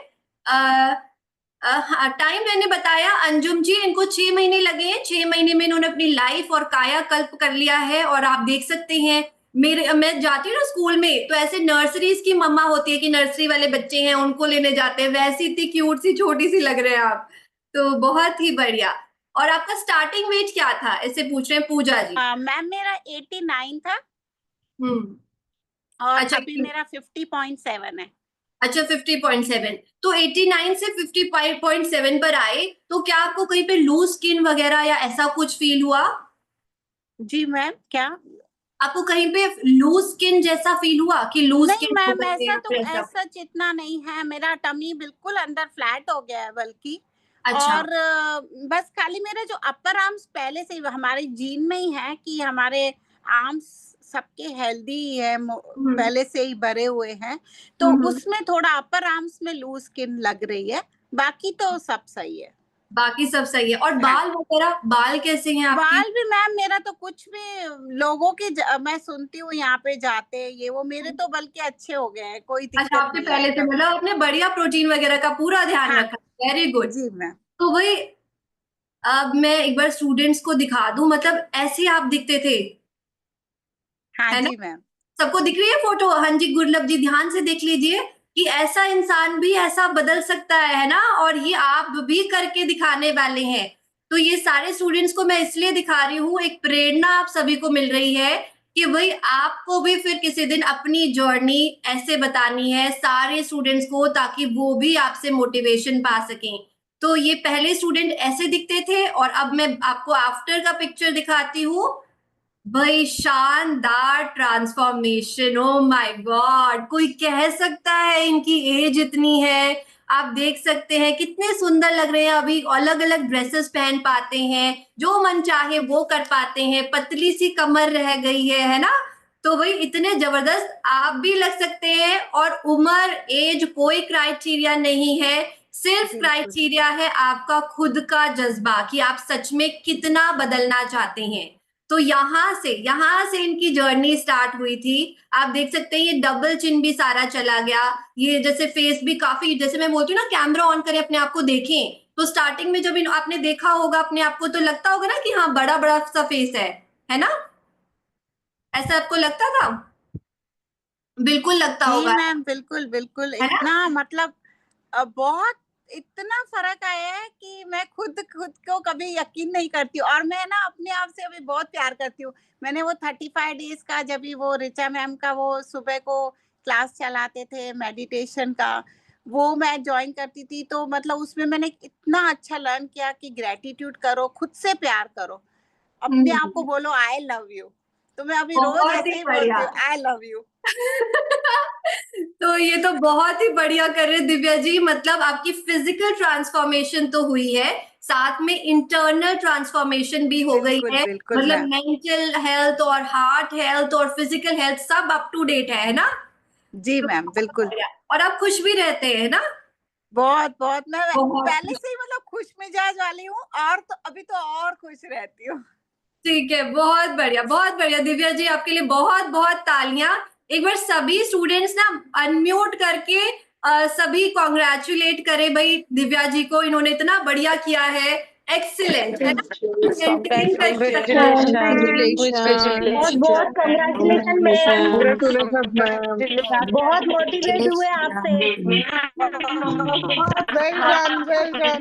हाँ, टाइम मैंने बताया, अंजुम जी इनको 6 महीने लगे हैं, 6 महीने में इन्होंने अपनी लाइफ और कायाकल्प कर लिया है। और आप देख सकते हैं, मैं जाती हूँ ना स्कूल में, तो ऐसे नर्सरीज की मम्मा होती है कि नर्सरी वाले बच्चे हैं उनको लेने जाते हैं, वैसी इतनी क्यूट सी छोटी सी लग रहे हैं आप, तो बहुत ही बढ़िया। और आपका स्टार्टिंग वेट क्या था, ऐसे पूछ रहे हैं पूजा जी। मैम मेरा 89 था हम्म। और अच्छा, अभी मेरा 50.7 है। अच्छा 50.7, तो 89 से 55.7 पर आए, तो क्या आपको कहीं पे लूज स्किन वगैरह या ऐसा कुछ फील हुआ? जी मैम, क्या? आपको कहीं पे लूज स्किन जैसा फील हुआ कि लूज नहीं स्किन हो मैम, गई है ऐसा या तो फिर ऐसा? ऐसा इतना नहीं है। मेरा टमी बिल्कुल अंदर फ्लैट हो गया है बल्कि। अच्छा। और बस खाली मेरे जो अपर आर्म्स पहले से ही हमारे जीन में ही है कि हमारे आर्म्स सबके हेल्दी है, हम्म। पहले से ही भरे हुए हैं, तो हम्म। उसमें थोड़ा अपर आर्म्स में लूज स्किन लग रही है, बाकी तो सब सही है। बाकी सब सही है। और हाँ, बाल वगैरह, बाल कैसे हैं आपके? बाल भी मैम मेरा तो कुछ भी लोगों के मैं सुनती हूँ यहाँ पे जाते हैं ये वो, मेरे तो बल्कि अच्छे हो गए हैं, कोई अच्छा, दिक्कत आपके नहीं पहले आई से कभी। मतलब आपने बढ़िया प्रोटीन वगैरह का पूरा ध्यान हाँ रखा, वेरी गुड। जी मैम। तो वही, अब मैं एक बार स्टूडेंट्स को दिखा दूं, मतलब ऐसे आप दिखते थे, हाँ है ना? जी मैम। सबको दिख रही है फोटो? हाँ जी, गुरलभ जी ध्यान से देख लीजिए कि ऐसा इंसान भी ऐसा बदल सकता है ना? और ये आप भी करके दिखाने वाले हैं। तो ये सारे स्टूडेंट्स को मैं इसलिए दिखा रही हूँ, एक प्रेरणा आप सभी को मिल रही है कि भाई आपको भी फिर किसी दिन अपनी जर्नी ऐसे बतानी है सारे स्टूडेंट्स को, ताकि वो भी आपसे मोटिवेशन पा सकें। तो ये पहले स्टूडेंट ऐसे दिखते थे और अब मैं आपको आफ्टर का पिक्चर दिखाती हूँ। भाई शानदार ट्रांसफॉर्मेशन, ओ माय गॉड, कोई कह सकता है इनकी एज इतनी है? आप देख सकते हैं कितने सुंदर लग रहे हैं, अभी अलग अलग ड्रेसेस पहन पाते हैं, जो मन चाहे वो कर पाते हैं, पतली सी कमर रह गई है ना? तो भाई इतने जबरदस्त आप भी लग सकते हैं। और उम्र, एज कोई क्राइटेरिया नहीं है, सिर्फ बिल्कुल। क्राइटेरिया है आपका खुद का जज्बा कि आप सच में कितना बदलना चाहते हैं। तो यहाँ से इनकी जर्नी स्टार्ट हुई थी। आप देख सकते हैं ये डबल चिन भी सारा चला गया, ये जैसे फेस भी काफी, जैसे मैं बोलती हूँ ना, कैमरा ऑन करें अपने आप को देखें, तो स्टार्टिंग में जब आपने देखा होगा अपने आप को, तो लगता होगा ना कि हाँ बड़ा बड़ा सा फेस है ना? ऐसा आपको लगता था? बिल्कुल लगता जी होगा, मैम, बिल्कुल बिल्कुल, है ना? इतना मतलब बहुत इतना फर्क आया है कि मैं खुद खुद को कभी यकीन नहीं करती हूँ। और मैं ना अपने आप से अभी बहुत प्यार करती हूँ। मैंने वो 35 डेज का, जब भी वो ऋचा मैम का वो सुबह को क्लास चलाते थे मेडिटेशन का, वो मैं ज्वाइन करती थी, तो मतलब उसमें मैंने इतना अच्छा लर्न किया कि ग्रेटिट्यूड करो, खुद से प्यार करो, अपने आप को हम्म। बोलो आई लव यू। तो मैं अभी रोज बहुत ही ऐसे ही बढ़िया। बोलती हूँ आई लव यू। तो ये तो बहुत ही बढ़िया कर रहे हैं दिव्या जी, मतलब आपकी फिजिकल ट्रांसफॉर्मेशन तो हुई है, साथ में इंटरनल ट्रांसफॉर्मेशन भी हो गई बिल्कुल है, बिल्कुल मतलब मैम। मेंटल हेल्थ और हार्ट हेल्थ और फिजिकल हेल्थ सब अप टू डेट है ना? जी तो मैम बहुत बिल्कुल। बढ़िया। और आप खुश भी रहते हैं ना? बहुत बहुत मैं बहुत। पहले से ही मतलब खुश मिजाज वाली हूँ, और तो अभी तो और खुश रहती हूँ। ठीक है, बहुत बढ़िया, बहुत बढ़िया। दिव्या जी, आपके लिए बहुत-बहुत तालियाँ। एक बार सभी स्टूडेंट्स ना अनम्यूट करके सभी कांग्रेचुलेट करें भई दिव्या जी को, इन्होंने इतना बढ़िया किया है। एक्सीलेंट, है ना? मेंटेन बहुत बहुत कंग्रेचुलेशन मैम, बहुत मोटिवेट हुए आपसे। Well done well done.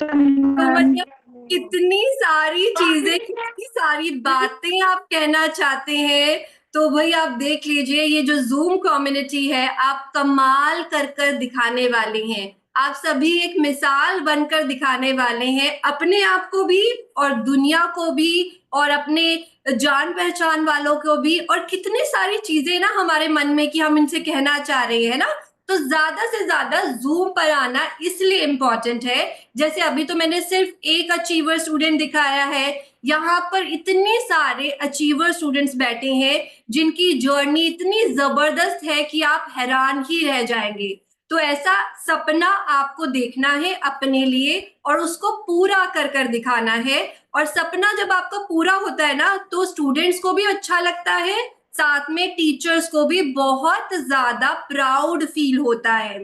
तो मतलब कितनी सारी चीजें, कितनी सारी बातें आप कहना चाहते हैं, तो भाई आप देख लीजिए ये जो ज़ूम कम्युनिटी है, आप कमाल कर कर दिखाने वाले हैं। आप सभी एक मिसाल बनकर दिखाने वाले हैं, अपने आप को भी और दुनिया को भी और अपने जान-पहचान वालों को भी, और कितनी सारी चीज़ें ना हमारे मन में कि हम इनसे कहना चाह रहे हैं ना, तो ज़्यादा से ज़्यादा ज़ूम पर आना इसलिए इम्पोर्टेंट है। जैसे अभी तो मैंने सिर्फ एक अचीवर स्टूडेंट दिखाया है, यहाँ पर इतने सारे अचीवर स्टूडेंट्स बैठे हैं, जिनकी जर्नी इतनी ज़बरदस्त है कि आप हैरान ही रह जाएँगे। तो ऐसा सपना आपको देखना है अपने लिए और उसको पूरा कर कर दिखाना है, और सपना जब आपका पूरा होता है ना, तो स्टूडेंट्स को भी अच्छा लगता है, साथ में टीचर्स को भी बहुत ज़्यादा प्राउड फील होता है।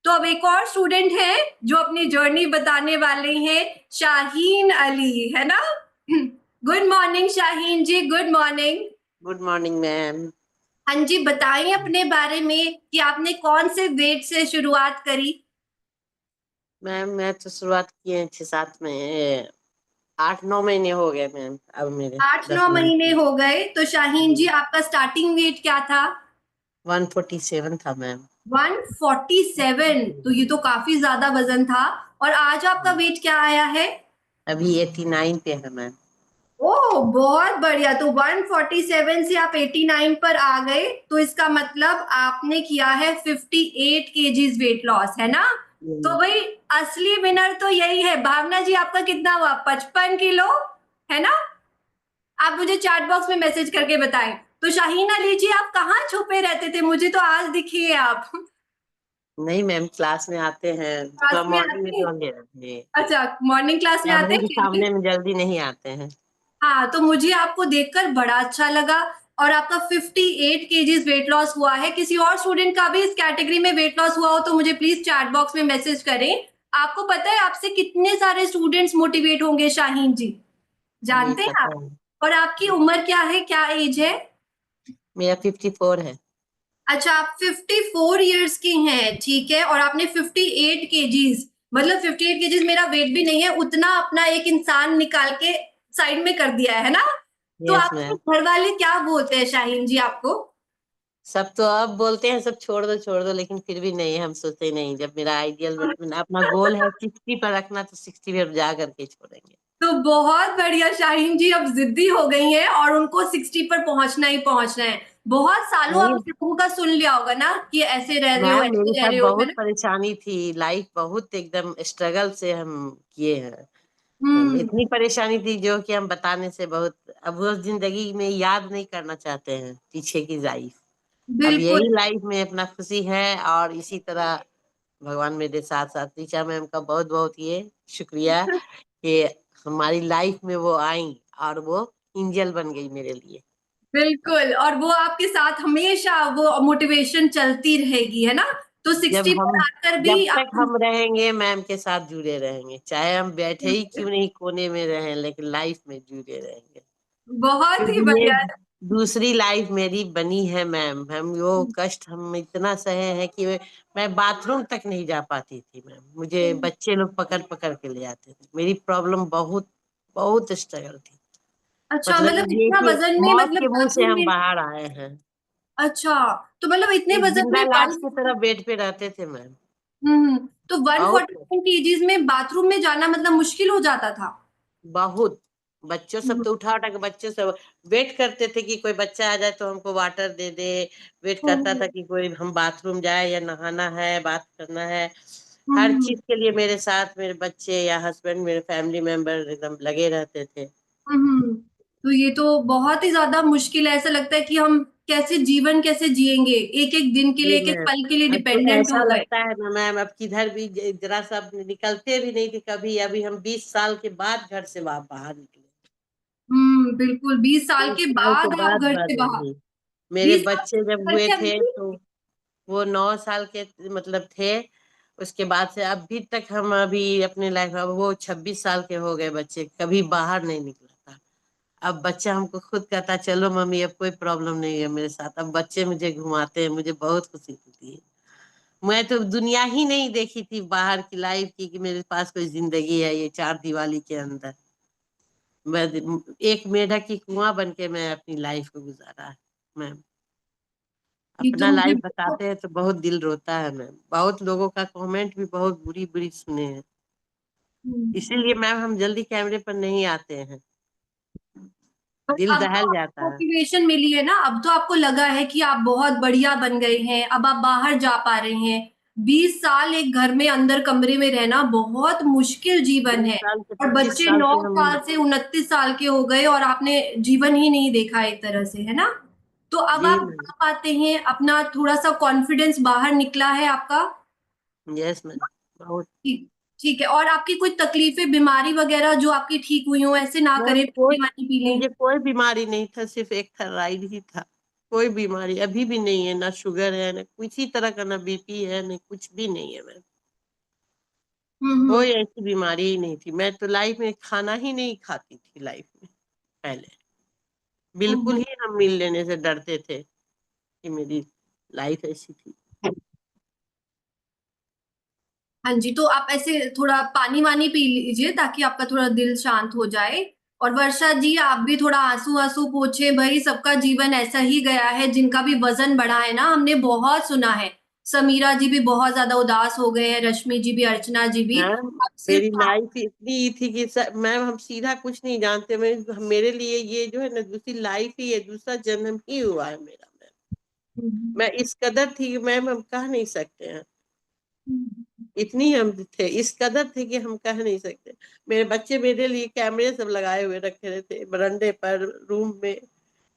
तो अब एक और स्टूडेंट है जो अपनी जर्नी बताने वाले हैं, शाहीन अली, है ना? Good morning Shaheen ji, good morning. Good morning ma'am. हाँ जी, बताइए अपने बारे में कि आपने कौन से वेट से शुरुआत करी? मैम मैं तो शुरुआत की है 6-7 में, 8-9 महीने हो गए मैम अब मेरे 10 8-9 महीने महीने। हो गए, तो शाहीन जी जी। आपका स्टार्टिंग वेट क्या था? 147 था मैम। 147, तो ये तो काफी ज्यादा वजन था। और आज आपका वेट क्या आया है? अभी 89 पे है मैम। ओह! बहुत बढ़िया। तो 147 से आप 89 पर आ गए, तो इसका मतलब आपने किया है 58 केजीज़ वेट लॉस, है ना? तो भई असली विनर तो यही है। भावना जी, आपका कितना हुआ? 55 किलो, है ना? आप मुझे चैट बॉक्स में मैसेज करके बताएँ। तो शाहीन अली जी, आप कहाँ छुपे रहते थे? मुझे तो आज दिखे आप। नहीं मैम, क्लास में आते हैं, क्लास थोड़ा में मॉर्निंग में आते तो हैं? अंधेरा जी। अच्छा, मॉर्निंग क्लास में आते कैमरे हैं के फिर भी? सामने में जल्दी नहीं आते हैं। हाँ, तो मुझे आपको देखकर बड़ा अच्छा लगा, और आपका 58 केजीज़ वेट लॉस हुआ है। किसी और स्टूडेंट का भी इस कैटेगरी में वेट लॉस हुआ हो तो मुझे प्लीज़ चैट बॉक्स में मैसेज करें। आपको पता है आपसे कितने सारे स्टूडेंट्स मोटिवेट होंगे शाहीन जी, जी जानते हैं आप? पता है। और आपकी उम्र क्या है? क्या एज है? मेरा 54 है। अच्छा, आप 54 इयर्स की हैं, ठीक है, और आपने 58 केजीज़, मतलब 58 केजीज़ मेरा वेट भी नहीं है, उतना अपना एक इंसान निकाल के साइड में कर दिया है ना? तो यस आपके मैम। घरवाले क्या बोलते हैं शाहीन जी आपको? सब तो अब बोलते हैं सब छोड़ दो, लेकिन फिर भी नहीं, हम सोचते नहीं, जब मेरा आइडियल अपना गोल है 60 पर रखना, तो 60 पर जा करके छोड़ेंगे। तो बहुत बढ़िया, शाहीन जी अब ज़िद्दी हो गई हैं और उनको 60 पर पहुँचना ही पहुँचना है। बहुत सालों नहीं आपने लोगों का सुन लिया होगा ना कि ऐसे रह रहे हो, मैम, मेरे ऐसे रह साथ रहे हो, है बहुत ना? परेशानी थी, लाइफ बहुत एकदम स्ट्रगल से हम किए हैं। हम हुँ, इतनी परेशानी थी जो कि हम बताने से बहुत, अब वो जिंदगी में याद नहीं करना चाहते हैं पीछे की लाइफ। अब बिल्कुल। यही लाइफ में अपना खुशी है, और इसी तरह भगवान मेरे साथ साथ। टीचा मैम का बहुत बहुत ये शुक्रिया कि हमारी लाइफ में वो आई और वो एंजल बन गई मेरे लिए। बिल्कुल, और वो आपके साथ हमेशा वो मोटिवेशन चलती रहेगी, है ना? तो जब 60 हम पर आकर जब भी तक आप हम रहेंगे मैम के साथ जुड़े रहेंगे, चाहे हम बैठे ही क्यों नहीं कोने में रहें, लेकिन लाइफ में जुड़े रहेंगे। बहुत ही क्योंकि ये बढ़िया। दूसरी लाइफ मेरी बनी है मैम। हम वो कष्ट हम इतना सहे हैं कि मैं बाथरूम तक नहीं जा पाती थी मैम, मुझे बच्चे लोग पकड़ पकड़ के ले आते थे। मेरी प्रॉब्लम बहुत बहुत स्ट्रगल थी। अच्छा, मतलब मतलब ये इतना कि वज़न में, मौत मतलब के मुंह से बाथरूम हम में, बाहर आए हैं। अच्छा, तो मतलब इतने एक वज़न जिंदा में लाश की तरह बेड पे रहते थे मैम। तो बहुत 147 केजीज़ में बाथरूम में जाना मतलब मुश्किल हो जाता था? बहुत बच्चों सब तो उठा उठा के बच्चों सब वेट करते थे कि कोई बच्चा आ जाए तो हमको वाटर दे दे। वेट करता था कि कोई हम बाथरूम जाए या नहाना है, बात करना है। हर चीज के लिए मेरे साथ मेरे बच्चे या हस्बैंड, मेरे फैमिली मेंबर एकदम लगे रहते थे। तो ये तो बहुत ही ज्यादा मुश्किल है। ऐसा लगता है कि हम कैसे जीवन कैसे जिएंगे, एक एक दिन के लिए, जी एक एक मैम, पल के लिए अब तो डिपेंडेंट ऐसा हो गए। लगता है ना मैम, अब किधर भी जरा सा निकलते भी नहीं थे कभी। अभी हम 20 साल के बाद घर से बाहर निकले। बिल्कुल 20 साल 20 के साल के बाद आप बाद घर से बने बाहर। थे। मेरे 20 साल बच्चे जब हुए करके थे अभी तो वो 9 साल के मतलब थे। उसके बाद से अभी तक हम अभी अपने लाइफ, अब वो 26 साल के हो गए बच्चे, कभी बाहर नहीं निकला था। अब बच्चा हमको खुद कहता चलो मम्मी अब कोई प्रॉब्लम नहीं है मेरे साथ। अब बच्चे मुझे घुमाते हैं, मुझे बहुत खुशी होती है। मैं तो दुनिया ही नहीं देखी थी बाहर की लाइफ की, कि मेरे पास कोई जिंदगी है ये चार दीवारी के अंदर। मैं एक मेढक की कुआं बन के मैं अपनी लाइफ को गुजारा है मैम। ये अपना तो मुझे लाइफ बताते हैं तो बहुत दिल रोता है मैम। बहुत लोगों का कमेंट भी बहुत बुरी बुरी सुने हैं, इसीलिए मैम हम जल्दी कैमरे पर नहीं आते हैं, बट दिल अब तो दहल आपको जाता है। मोटिवेशन मिली है ना, अब तो आपको लगा है कि आप बहुत बढ़िया बन गए हैं, अब आप बाहर जा पा रहे हैं। 20 साल एक घर में अंदर कमरे में रहना बहुत मुश्किल जीवन 20 है। साल से और 25 बच्चे साल 9 से हम। साल से 29 साल के हो गए और आपने जीवन ही नहीं देखा एक तरह से, है ना? तो अब जी आप मैम। जा पाते हैं, अपना थोड़ा-सा कॉन्फिडेंस बाहर निकला है आपका? Yes ma'am. बहुत ठीक ठीक है। और आपकी कोई तकलीफें, बीमारी वगैरह जो आपकी ठीक हुई हो, ऐसे ना मैम करें, कोई, पानी-वानी पी लें। मुझे कोई बीमारी नहीं था, सिर्फ एक थायराइड ही था। कोई बीमारी अभी भी नहीं है, ना शुगर है, ना किसी तरह का, ना बीपी है, ना कुछ भी नहीं है मैम। हुँ, हुँ। कोई ऐसी बीमारी ही नहीं थी। मैं तो लाइफ में खाना ही नहीं खाती थी लाइफ में पहले। हुँ, बिल्कुल हुँ। ही हम मिल लेने से डरते थे कि मेरी लाइफ ऐसी थी। हाँ जी, तो आप ऐसे थोड़ा पानी-वानी पी लीजिए ताकि आपका थोड़ा दिल शांत हो जाए। और वर्षा जी, आप भी थोड़ा आँसू-वाँसू पोंछें, भई सबका जीवन ऐसा ही गया है, जिनका भी वज़न बढ़ा है ना, हमने बहुत सुना है। समीरा जी भी बहुत ज़्यादा उदास हो गए हैं, रश्मि जी भी, अर्चना जी भी। मैम अब मेरी सिर्फ आप। लाइफ इतनी थी कि मैम हम सीधा कुछ नहीं जानते। मेरे लिए ये जो है ना दूसरी लाइफ ही है, दूसरा जन्म ही हुआ है मेरा मैम। हुँ, हुँ। मैं इस कदर थी कि मैम हम कह नहीं सकते हैं। हुँ। इतनी हम थे, इस कदर थे कि हम कह नहीं सकते। मेरे बच्चे मेरे लिए कैमरे सब लगाए हुए रखे रहते बरंडे पर, रूम में,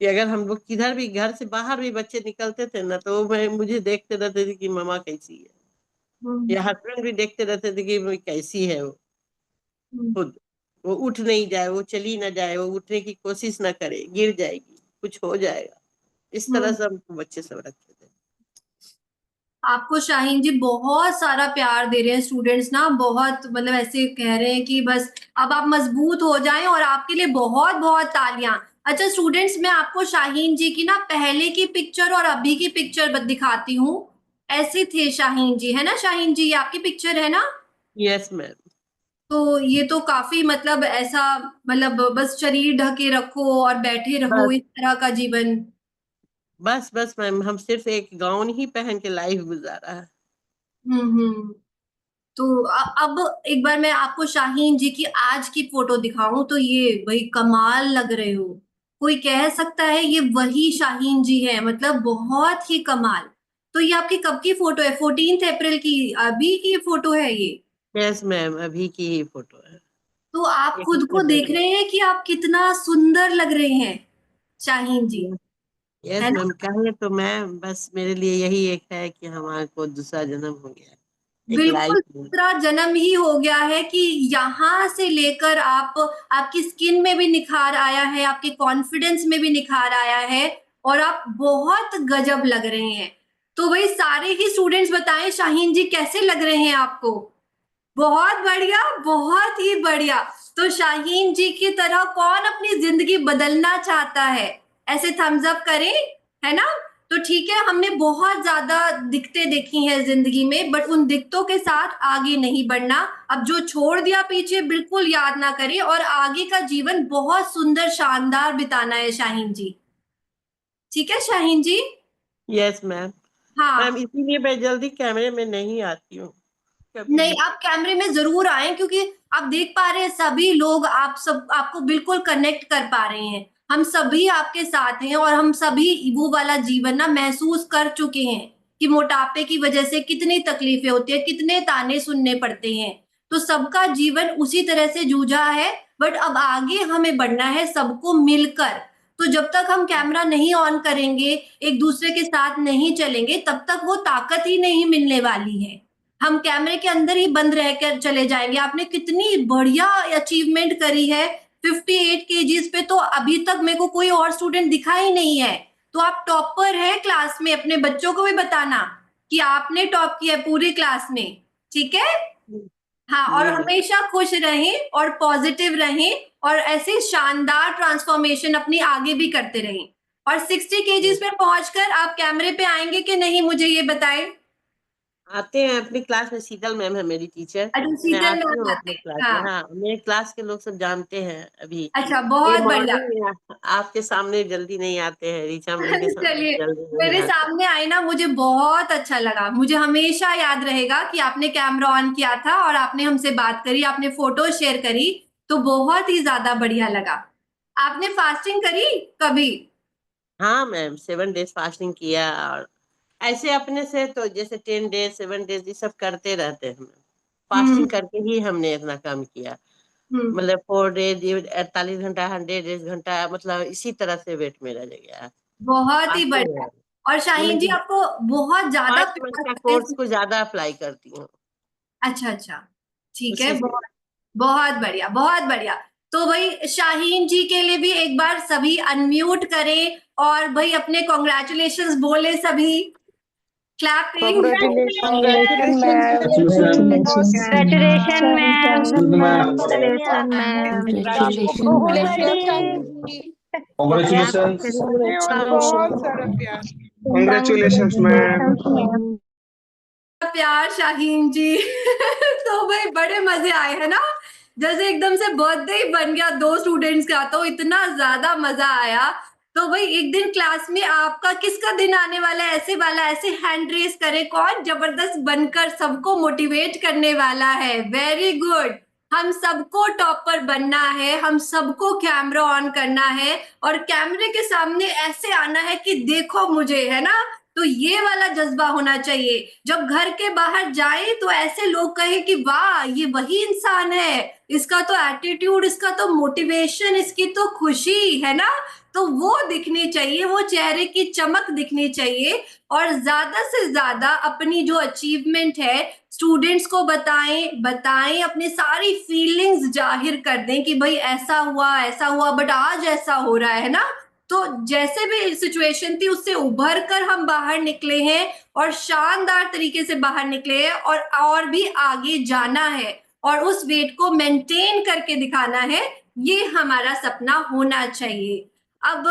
कि अगर हम लोग किधर भी घर से बाहर भी बच्चे निकलते थे ना तो मैं मुझे देखते रहते थे कि मम्मा कैसी है, हुँ, या हस्बैंड भी देखते रहते थे कि कैसी है वो हुँ, खुद। वो उठ नहीं जाए, वो चली ना जाए, वो उठने की कोशिश ना करे, गिर जाएगी, कुछ हो जाएगा। इस तरह हुँ। से हमको बच्चे सब रखे थे। आपको शाहीन जी बहुत सारा प्यार दे रहे हैं स्टूडेंट्स ना, बहुत मतलब ऐसे कह रहे हैं कि बस अब आप मजबूत हो जाएं, और आपके लिए बहुत बहुत तालियां। अच्छा स्टूडेंट्स, मैं आपको शाहीन जी की ना पहले की पिक्चर और अभी की पिक्चर दिखाती हूँ। ऐसे थे शाहीन जी, है ना? शाहीन जी, ये आपकी पिक्चर है ना? Yes ma'am. तो ये तो काफी मतलब ऐसा, मतलब बस शरीर ढके रखो और बैठे रहो, बस इस तरह का जीवन। बस बस मैम, हम सिर्फ एक गाउन ही पहन के लाइफ गुजारा है। हम्म। तो अब एक बार मैं आपको शाहीन जी की आज की फोटो दिखाऊं तो ये वही कमाल लग रहे हो। कोई कह सकता है ये वही शाहीन जी है, मतलब बहुत ही कमाल। तो ये आपकी कब की फोटो है? 14 अप्रैल की, अभी की फोटो है ये? यस मैम, अभी की ही फोटो है। तो आप एक खुद हफ्ते को देख पहले। रहे हैं कि आप कितना सुंदर लग रहे हैं शाहीन जी, यस है ना? मैम, कहे तो मैं बस, मेरे लिए यही एक है कि हमारे को दूसरा जन्म हो गया है, एक लाइफ बिल्कुल में। दूसरा जन्म ही हो गया है कि यहाँ से लेकर आप, आपकी स्किन में भी निखार आया है, आपके कॉन्फिडेंस में भी निखार आया है, और आप बहुत गजब लग रहे हैं। तो वही सारे ही स्टूडेंट्स बताएं शाहीन जी कैसे लग रहे हैं आपको? बहुत बढ़िया, बहुत ही बढ़िया। तो शाहीन जी की तरह कौन अपनी ज़िंदगी बदलना चाहता है? ऐसे थम्स अप करें, है ना? तो ठीक है, हमने बहुत ज़्यादा दिक्कतें देखी हैं ज़िंदगी में, बट उन दिक्कतों के साथ आगे नहीं बढ़ना। अब जो छोड़ दिया पीछे बिल्कुल याद ना करें, और आगे का जीवन बहुत सुंदर, शानदार बिताना है शाहीन जी। ठीक है Shaheen ji? Yes ma'am. Ma'am हाँ। इसीलिए मैं जल्दी कैमरे में नहीं आती हूँ, कभी नहीं, आप कैमरे में जरूर आए, क्योंकि आप देख पा रहे हैं सभी लोग आपको बिल्कुल कनेक्ट कर पा रहे हैं। हम सभी आपके साथ हैं और हम सभी वो वाला जीवन ना महसूस कर चुके हैं कि मोटापे की वजह से कितनी तकलीफें होती है, कितने ताने सुनने पड़ते हैं। तो सबका जीवन उसी तरह से जूझा है, बट अब आगे हमें बढ़ना है सबको मिलकर। तो जब तक हम कैमरा नहीं ऑन करेंगे, एक दूसरे के साथ नहीं चलेंगे, तब तक वो ताकत ही नहीं मिलने वाली है। हम कैमरे के अंदर ही बंद रहकर चले जाएंगे। आपने कितनी बढ़िया अचीवमेंट करी है, 58 केजीज पे तो अभी तक मेरे को कोई और स्टूडेंट दिखा ही नहीं है। तो आप टॉपर है क्लास में, अपने बच्चों को भी बताना कि आपने टॉप किया है पूरी क्लास में, ठीक है? हाँ, और हमेशा खुश रहें और पॉजिटिव रहें और ऐसे शानदार ट्रांसफॉर्मेशन अपनी आगे भी करते रहें। और 60 केजीज पे पहुंचकर आप कैमरे पे आएंगे कि नहीं, मुझे ये बताएं। आते हैं अपनी क्लास में, शीतल मैम है मेरी टीचर। अच्छा, मैं शीतल आती मैम हूँ आते अपने हैं, क्लास में। हाँ। हाँ, मेरे क्लास के लोग सब जानते हैं अभी। अच्छा, ये बहुत बढ़िया। मॉर्निंग में आपके सामने जल्दी नहीं आते हैं, ऋचा मैम के सामने चलिए, जल्दी नहीं मेरे आते। सामने आई ना, मुझे बहुत अच्छा लगा। मुझे हमेशा याद रहेगा कि आपने कैमरा ऑन किया था और आपने हमसे बात करी, आपने फोटो शेयर करी, तो बहुत ही ज्यादा बढ़िया लगा। आपने फास्टिंग करी कभी? हाँ मैम, 7 डेज फास्टिंग किया, और ऐसे अपने से तो जैसे 10 डेज 7 डेज ये सब करते रहते हैं। हम्म फास्टिंग करके ही हमने इतना काम किया। हम्म मतलब 4 डेज 48 घंटा 100 घंटा, मतलब इसी तरह से वेट मेरा रह गया। बहुत ही फास्टिंग बढ़िया। है, और शाहीन जी, मतलब आपको बहुत ज्यादा 5 मंथ प्यार का करते कोर्स हैं। को ज्यादा अप्लाई करती हूँ अच्छा अच्छा, ठीक है, उसी से। बहुत बहुत बढ़िया, बहुत बढ़िया। तो भाई शाहीन जी के लिए भी एक बार सभी अनम्यूट करें और भाई अपने कॉन्ग्रेचुलेशंस बोले सभी। Clapping. Congratulations, ma'am. Congratulations, ma'am. Congratulations, ma'am. आपको Congratulations, बहुत ma'am. सारा Congratulations, शाहीन जी। Congratulations. ये और बहुत सारा प्यार। Congratulations, ma'am. प्यार शाहीन जी। तो भाई बड़े मजे आए है ना, जैसे एकदम से बर्थडे ही बन गया 2 स्टूडेंट्स का, तो इतना ज्यादा मजा आया। तो भाई एक दिन क्लास में आपका किसका दिन आने वाला है, ऐसे वाला, ऐसे हैंड रेस करे, कौन जबरदस्त बनकर सबको मोटिवेट करने वाला है। Very good. हम सबको टॉपर बनना है, हम सबको कैमरा ऑन करना है और कैमरे के सामने ऐसे आना है कि देखो मुझे, है ना? तो ये वाला जज्बा होना चाहिए। जब घर के बाहर जाए तो ऐसे लोग कहे कि वाह, ये वही इंसान है, इसका तो एटीट्यूड, इसका तो मोटिवेशन, इसकी तो खुशी, है ना? तो वो दिखनी चाहिए, वो चेहरे की चमक दिखनी चाहिए। और ज्यादा से ज्यादा अपनी जो अचीवमेंट है स्टूडेंट्स को बताएं, बताएं, अपनी सारी फीलिंग्स जाहिर कर दें कि भाई ऐसा हुआ बट आज ऐसा हो रहा है ना। तो जैसे भी सिचुएशन थी उससे उभर कर हम बाहर निकले हैं और शानदार तरीके से बाहर निकले हैं और भी आगे जाना है और उस वेट को मेंटेन करके दिखाना है। ये हमारा सपना होना चाहिए। अब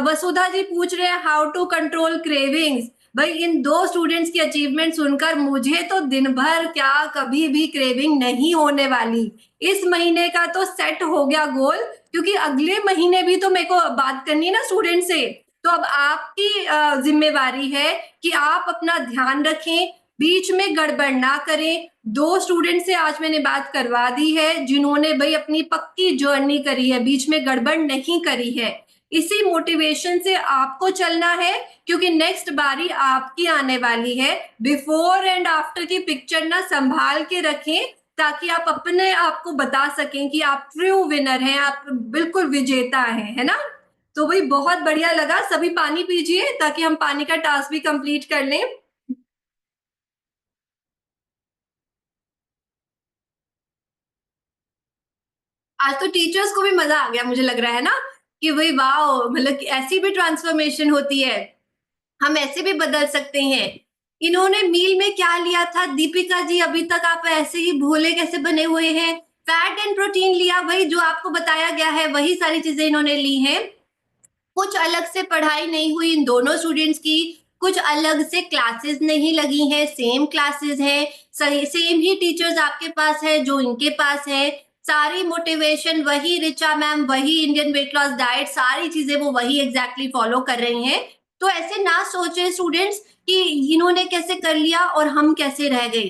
वसुधा जी पूछ रहे हैं हाउ टू कंट्रोल क्रेविंग्स। भाई इन 2 स्टूडेंट्स की अचीवमेंट सुनकर मुझे तो दिन भर क्या कभी भी क्रेविंग नहीं होने वाली। इस महीने का तो सेट हो गया गोल, क्योंकि अगले महीने भी तो मेरे को बात करनी है ना स्टूडेंट से। तो अब आपकी जिम्मेवारी है कि आप अपना ध्यान रखें, बीच में गड़बड़ ना करें। 2 स्टूडेंट से आज मैंने बात करवा दी है जिन्होंने भाई अपनी पक्की जर्नी करी है, बीच में गड़बड़ नहीं करी है। इसी मोटिवेशन से आपको चलना है, क्योंकि नेक्स्ट बारी आपकी आने वाली है। बिफोर एंड आफ्टर की पिक्चर ना संभाल के रखें, ताकि आप अपने आप को बता सकें कि आप ट्रू विनर हैं, आप बिल्कुल विजेता हैं, है ना? तो भाई बहुत बढ़िया लगा। सभी पानी पीजिए ताकि हम पानी का टास्क भी कंप्लीट कर लें। आज तो टीचर्स को भी मजा आ गया, मुझे लग रहा है ना, कि भाई वाह, मतलब ऐसी भी ट्रांसफॉर्मेशन होती है, हम ऐसे भी बदल सकते हैं। इन्होंने मील में क्या लिया था दीपिका जी? अभी तक आप ऐसे ही भोले कैसे बने हुए हैं? फैट एंड प्रोटीन लिया, भाई जो आपको बताया गया है वही सारी चीजें इन्होंने ली हैं। कुछ अलग से पढ़ाई नहीं हुई इन दोनों स्टूडेंट्स की, कुछ अलग से क्लासेस नहीं लगी हैं, सेम क्लासेस हैं, सही सेम ही टीचर्स आपके पास है जो इनके पास है। सारी मोटिवेशन वही रिचा मैम, वही इंडियन वेट लॉस डाइट, सारी चीजें वो वही एग्जैक्टली फॉलो कर रही हैं। तो ऐसे ना सोचे स्टूडेंट्स कि इन्होंने कैसे कर लिया और हम कैसे रह गए।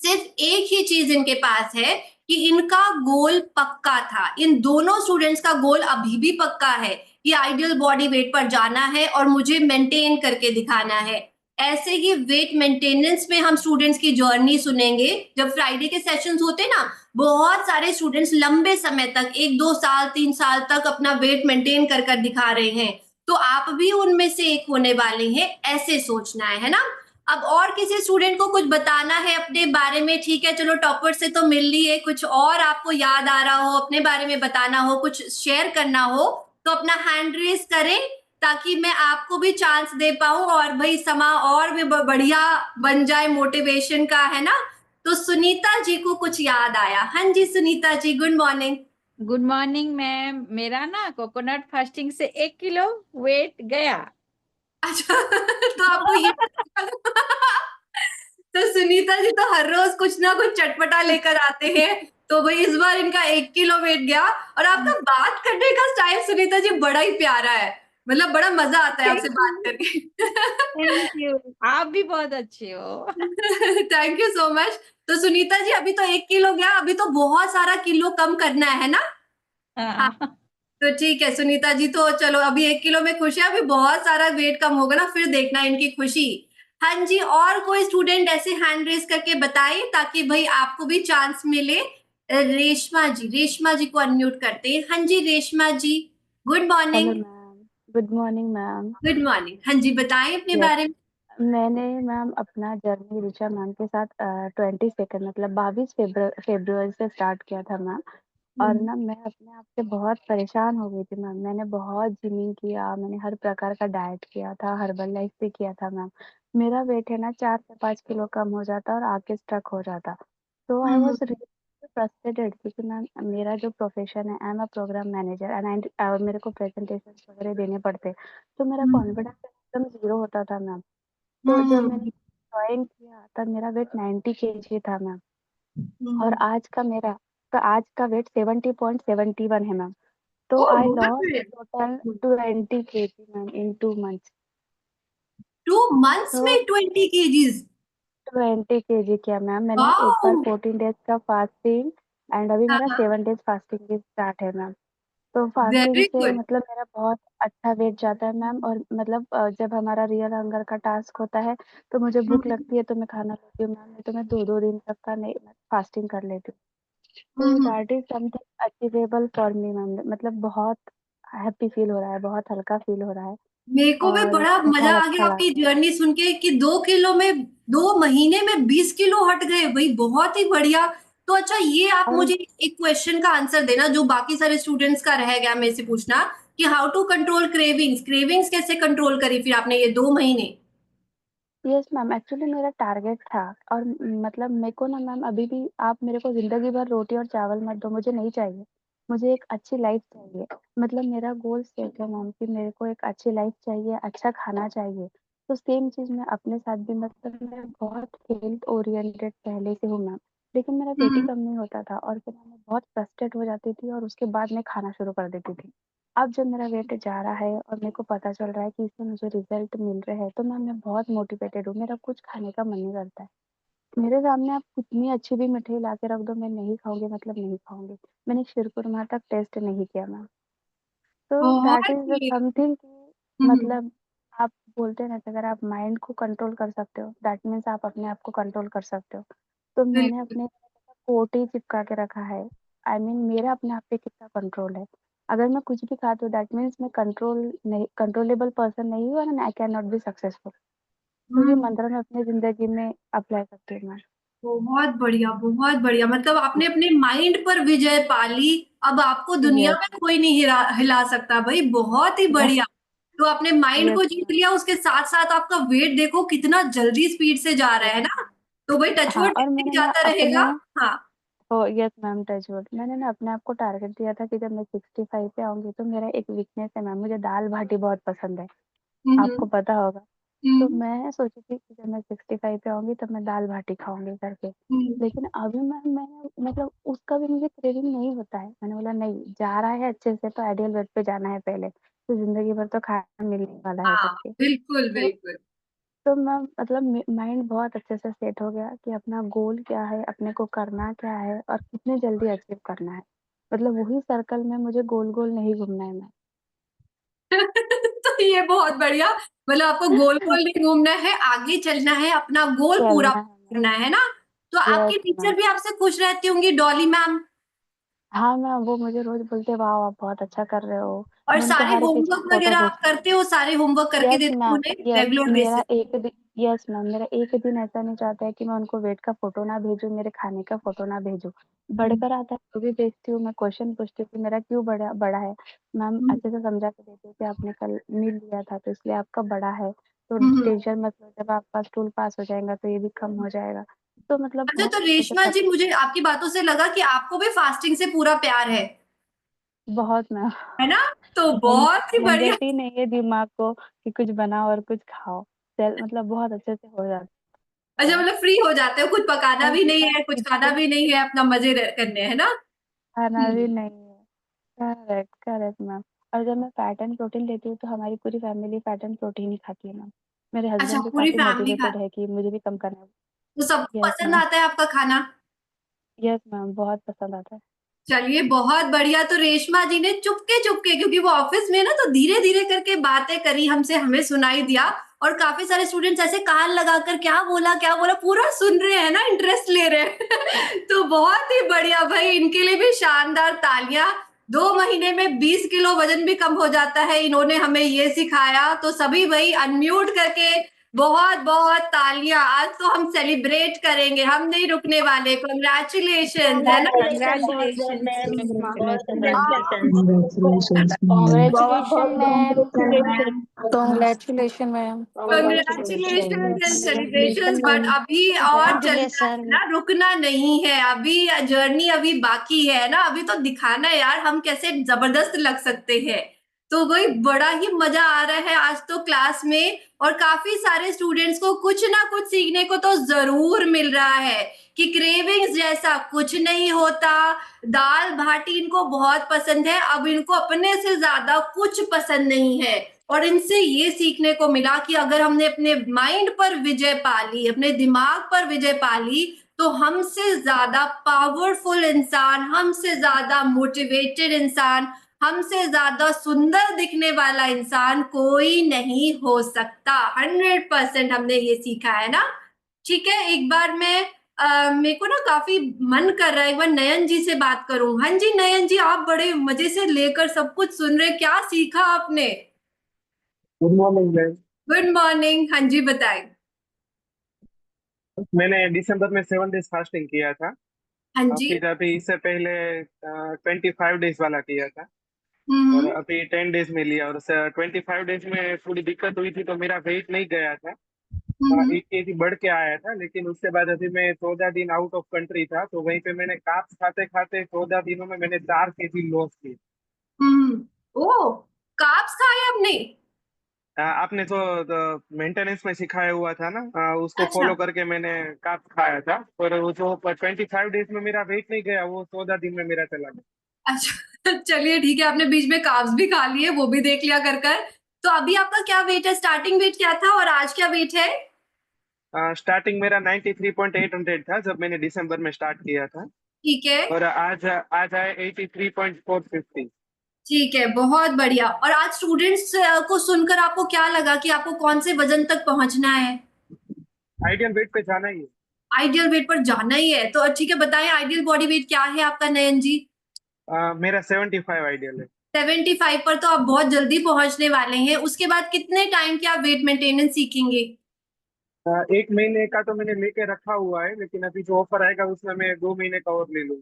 सिर्फ एक ही चीज इनके पास है कि इनका गोल पक्का था। इन दोनों स्टूडेंट्स का गोल अभी भी पक्का है कि आइडियल बॉडी वेट पर जाना है और मुझे मेंटेन करके दिखाना है। ऐसे ही वेट मेंटेनेंस में हम स्टूडेंट्स की जर्नी सुनेंगे। जब फ्राइडे के सेशंस होते ना, बहुत सारे स्टूडेंट्स लंबे समय तक 1-2 साल 3 साल तक अपना वेट मेंटेन कर दिखा रहे हैं। तो आप भी उनमें से एक होने वाले हैं, ऐसे सोचना है ना। अब और किसी स्टूडेंट को कुछ बताना है अपने बारे में? ठीक है, चलो टॉपर से तो मिल लिए, कुछ और आपको याद आ रहा हो, अपने बारे में बताना हो, कुछ शेयर करना हो, तो अपना हैंड रेस करें ताकि मैं आपको भी चांस दे पाऊं और भाई समा और भी बढ़िया बन जाए मोटिवेशन का, है ना। तो सुनीता जी को कुछ याद आया? हाँ जी Sunita ji, good morning. Good morning ma'am. मेरा ना कोकोनट फास्टिंग से 1 किलो वेट गया। अच्छा तो आपको ये तो सुनीता जी तो हर रोज कुछ ना कुछ चटपटा लेकर आते हैं, तो भाई इस बार इनका 1 किलो वेट गया। और आपका बात करने का स्टाइल सुनीता जी बड़ा ही प्यारा है, मतलब बड़ा मजा आता है आपसे बात करके। Thank you. आप भी बहुत अच्छे हो। Thank you so much. तो सुनीता जी अभी तो 1 किलो गया, अभी तो बहुत सारा किलो कम करना है ना। हाँ, हाँ। तो ठीक है सुनीता जी, तो चलो अभी 1 किलो में खुश है, अभी बहुत सारा वेट कम होगा ना, फिर देखना इनकी खुशी। हाँ जी, और कोई स्टूडेंट ऐसे हैंड रेस करके बताइए ताकि भाई आपको भी चांस मिले। रेशमा जी को अनम्यूट करते हैं। हाँ जी Reshma ji, good hello morning. Ma'am, good morning ma'am. Good morning, हाँ जी बताएं अपने यस, बारे में। मैंने मैम अपना जर्नी ऋचा मैम के साथ 22 मतलब 22 फरवरी से स्टार्ट किया था मैम। और ना मैं अपने आप से बहुत परेशान हो गई थी मैम। मैंने बहुत जिमिंग किया, मैंने हर प्रकार का डाइट किया था, हर्बल लाइफ भी किया था मैम। मेरा वेट है ना 4 से 5 किलो कम हो जाता और आके स्टक हो जाता। तो आई वॉज रियली फ्रस्ट्रेटेड क्योंकि मैम मेरा जो प्रोफेशन है, I am a programme manager and मेरे को प्रेजेंटेशन वगैरह देने पड़ते, तो मेरा कॉन्फिडेंस एकदम जीरो होता था मैम। तो जब मैंने ज्वाइन किया तब मेरा वेट 90 kg था मैम। और आज का वेट 70.71 है मैम। तो ओह आई बहुत लॉस्ट टोटल 20 kg मैम इन 2 मंथ्स। 2 मंथ्स तो में 20 kgs? 20 kg किया मैम मैंने। एक वाओ। बार 14 डेज का फास्टिंग एंड अभी हाँ मेरा हाँ, 7 डेज फास्टिंग भी स्टार्ट है मैम। तो फास्टिंग वेरी से गुड। मतलब मेरा बहुत अच्छा वेट जाता है मैम। और मतलब जब हमारा रियल हंगर का टास्क होता है तो मुझे भूख लगती है तो मैं खाना लेती हूँ मैम, नहीं तो मैं 2-2 दिन तक का नहीं फास्टिंग कर लेती हूँ। तो that is something achievable for me ma'am. मतलब बहुत हैप्पी फील हो रहा है, बहुत हल्का फील हो रहा है मेरे को भी और बड़ा मजा बहुत आ गया अच्छा लग आपकी रहा है। जर्नी सुन के कि 2 किलो में 2 महीने में 20 किलो हट गए, भाई बहुत ही बढ़िया। तो अच्छा ये आप और मुझे एक क्वेश्चन का आंसर देना जो बाकी सारे स्टूडेंट्स का रह गया मेरे से पूछना, कि how to control cravings. Cravings कैसे कंट्रोल करी फिर आपने ये 2 महीने? यस मैम, एक्चुअली मेरा टारगेट था। और मतलब मेरे को ना मैम अभी भी आप मेरे को जिंदगी भर रोटी और चावल मत दो, मुझे नहीं चाहिए। मुझे एक अच्छी लाइफ चाहिए। मतलब मेरा गोल सेट है मैम कि मेरे को एक अच्छी लाइफ चाहिए, अच्छा खाना चाहिए। तो सेम चीज मैं अपने साथ भी, मतलब मैं बहुत हेल्थ ओरिएंटेड पहले से हूँ मैम। लेकिन मेरा पेट ही कम नहीं होता था और फिर मैं बहुत फ्रस्ट्रेट हो जाती थी और उसके बाद मैं खाना शुरू कर देती थी। अब जब मेरा वेट जा रहा है और मेरे को पता चल रहा है कि इससे मुझे रिजल्ट मिल रहे हैं तो मैं बहुत मोटिवेटेड हूँ। मेरा कुछ खाने का मन नहीं करता है। मेरे सामने आप कितनी अच्छी भी मिठाई ला के रख दो, मैं नहीं खाऊंगी, मतलब नहीं खाऊंगी। मैंने शिरकुरमा तक टेस्ट नहीं किया मैम। तो दैट बहुत इज द बढ़िया। समथिंग कि हम्म, मतलब आप बोलते हैं ना कि अगर आप माइंड को कंट्रोल कर सकते हो दैट मीन्स आप अपने आप को कंट्रोल कर सकते हो। तो मैंने बिल्कुल। अपने कोट ही चिपका के रखा है। आई मीन मेरा अपने आप पे कितना कंट्रोल है। अगर मैं कुछ भी खाती हूँ दैट मीन्स मैं कंट्रोलेबल पर्सन नहीं हूँ and I can not be successful. तो ये हम्म, मंत्र मैं अपनी जिंदगी में अप्लाई करती हूँ मैं। बहुत बढ़िया, बहुत बढ़िया। मतलब आपने अपने माइंड पर विजय पा ली, अब आपको दुनिया यस में कोई नहीं हिला सकता, भाई बहुत ही यस बढ़िया। तो आपने माइंड यस को जीत मैम। लिया, उसके साथ साथ आपका वेट देखो कितना जल्दी स्पीड से जा रहा यस है ना। मैम। तो भाई हाँ टचवुड और ऐसे ही मैंने ना जाता अपने रहेगा। हाँ। Yes ma'am, touchwood. मैंने ना अपने आप को टारगेट दिया था कि जब मैं 65 पे आऊंगी तो मेरा एक वीकनेस है मैम, मुझे दाल बाटी बहुत पसंद है। आपको हम्म। पता होगा। तो हम्म। मैं सोची थी कि जब मैं 65 पे आऊंगी तब मैं दाल बाटी खाऊंगी करके। हम्म। लेकिन अभी मैंने मतलब उसका भी मुझे क्रेविंग नहीं होता है। मैंने बोला नहीं, जा रहा है अच्छे से तो आइडियल वेट पे जाना है पहले, तो जिंदगी भर तो खाना मिलने वाला है हाँ, करके। बिल्कुल तो बिल्कुल। तो मैम मतलब माइंड बहुत अच्छे से सेट हो गया कि अपना गोल क्या है, अपने को करना क्या है और कितनी जल्दी अचीव करना है। मतलब वही सर्कल में मुझे गोल गोल नहीं घूमना है मैम। तो ये बहुत बढ़िया, मतलब आपको गोल गोल नहीं घूमना है, आगे चलना है, अपना गोल पूरा चलना है मैम। करना है ना। तो यस आपकी टीचर मैम। भी आपसे खुश रहती होंगी, डॉली मैम। हाँ मैम, वो मुझे रोज बोलते वाह आप बहुत अच्छा कर रहे हो। और मैं उनको सारे हर चीज की होमवर्क फोटो वगैरह आप भेजती हूँ। करते हो, सारे होमवर्क करके यस देते हो मैम। उन्हें यस रेगुलर मेरा बेसिस। एक दिन यस मैम, मेरा एक दिन ऐसा नहीं चाहता है कि मैं उनको वेट का फोटो ना भेजूं, मेरे खाने का फोटो ना भेजूं। बढ़कर आता है तो भी भेजती हूँ, मैं क्वेश्चन पूछती हूँ कि मेरा क्यों बड़ा बड़ा है। मैम अच्छे से समझा के देती हूँ कि आपने कल मिल लिया था तो इसलिए आपका बड़ा है, तो टेंशन मत लो, जब आपका स्टूल पास हो जाएगा तो ये भी कम हो जाएगा। तो मतलब अच्छा, बहुत तो अच्छे से रेशमा सब जी, मुझे आपकी बातों से लगा कि आपको भी फास्टिंग से पूरा प्यार बहुत मैम। है ना? तो बहुत ही बढ़िया। झंझट ही नहीं है दिमाग को कि कुछ बनाओ और कुछ खाओ। मतलब बहुत अच्छे से हो जाता अच्छा, है। मतलब फ्री हो जाते हो, कुछ पकाना और भी नहीं मैम है, कुछ खाना मुझे भी नहीं है, अपना मजे करने, है ना? खाना भी नहीं है। Correct correct ma'am. और जब मैं फैट एंड प्रोटीन लेती हूँ तो हमारी पूरी फैमिली फैट एंड प्रोटीन ही खाती है मैम। मेरे अच्छा, हस्बैंड भी पूरी काफी फैमिली मोटिवेटेड खाती, है कि मुझे भी कम करना है। तो सबको यस पसंद मैम। आता है आपका खाना? यस मैम, बहुत पसंद आता है। चलिए, बहुत बढ़िया। तो रेशमा जी ने चुपके चुपके, क्योंकि वो ऑफिस में ना, तो धीरे धीरे करके बातें करी हमसे, हमें सुनाई दिया। और काफी सारे स्टूडेंट्स ऐसे कान लगाकर क्या बोला पूरा सुन रहे हैं ना, इंटरेस्ट ले रहे हैं। तो बहुत ही बढ़िया भाई, इनके लिए भी शानदार तालियां। 2 महीने में 20 किलो वजन भी कम हो जाता है, इन्होंने हमें ये सिखाया। तो सभी भाई अनम्यूट करके बहुत बहुत तालियां। आज तो हम सेलिब्रेट करेंगे, हम नहीं रुकने वाले। कांग्रेचुलेशन, है ना? Congratulations to you. Congratulations, ma'am. Congratulations, ma'am. Congratulations ma'am. Congratulations and celebrations, but अभी और चलना है Congratulations. ना, रुकना नहीं है। अभी जर्नी अभी बाकी है ना, अभी तो दिखाना है यार हम कैसे जबरदस्त लग सकते हैं। तो वही बड़ा ही मजा आ रहा है आज तो क्लास में। और काफी सारे स्टूडेंट्स को कुछ ना कुछ सीखने को तो जरूर मिल रहा है कि क्रेविंग्स जैसा कुछ नहीं होता। दाल भाटी इनको बहुत पसंद है, अब इनको अपने से ज्यादा कुछ पसंद नहीं है। और इनसे ये सीखने को मिला कि अगर हमने अपने माइंड पर विजय पा ली, अपने दिमाग पर विजय पा ली, तो हमसे ज्यादा पावरफुल इंसान, हमसे ज्यादा मोटिवेटेड इंसान, हमसे ज्यादा सुंदर दिखने वाला इंसान कोई नहीं हो सकता। 100% हमने ये सीखा है ना। ठीक है, एक बार मैं मेरे को ना काफी मन कर रहा है एक बार नयन जी से बात करूं। हाँ जी नयन जी, आप बड़े मजे से लेकर सब कुछ सुन रहे, क्या सीखा आपने? Good morning ma'am. Good morning. हाँ जी, बताएं। मैंने दिसंबर में 7 डेज फास्टिंग किया था। हाँ जी। फिर अभी इससे पहले 25 डेज वाला किया था। और हम्म। अभी 10 डेज में लिया, और 25 डेज में थोड़ी दिक्कत हुई थी तो मेरा वेट नहीं गया था। हम्म। 1 kg बढ़ के आया था, लेकिन उसके बाद अभी मैं 14 दिन आउट ऑफ कंट्री था, तो वहीं पे मैंने कार्ब्स खाते खाते 14 दिनों में मैंने 4 kg लॉस किए। ओ, कार्ब्स खाए आपने? आपने जो मेंटेनेंस में सिखाया हुआ था ना, उसको अच्छा। फॉलो करके मैंने कार्ब्स खाया था। पर वो जो 25 डेज में मेरा वेट नहीं गया, वो 14 दिन में मेरा चला अच्छा, चलिए ठीक है, आपने बीच में कार्ब्स भी खा लिए, वो भी देख लिया कर कर। तो अभी आपका क्या वेट है? स्टार्टिंग वेट क्या था और आज क्या वेट है? गया। स्टार्टिंग मेरा 93.800 था जब मैंने दिसंबर में स्टार्ट किया था। ठीक है। और आज आज आए 83.450। ठीक है, बहुत बढ़िया। और आज स्टूडेंट्स को सुनकर आपको क्या लगा कि आपको कौन से वजन तक पहुंचना है? आइडियल वेट पे जाना ही है। आइडियल वेट पर जाना ही है, तो ठीक है, बताएं आइडियल बॉडी वेट क्या है आपका नयन जी? मेरा 75 आइडियल है। 75 पर तो आप बहुत जल्दी पहुंचने वाले हैं। उसके बाद कितने टाइम के आप वेट मेंटेनेंस सीखेंगे? 1 महीने का तो मैंने लेके रखा हुआ है, लेकिन अभी जो ऑफर आएगा उसमें मैं 2 महीने का और ले लूँ।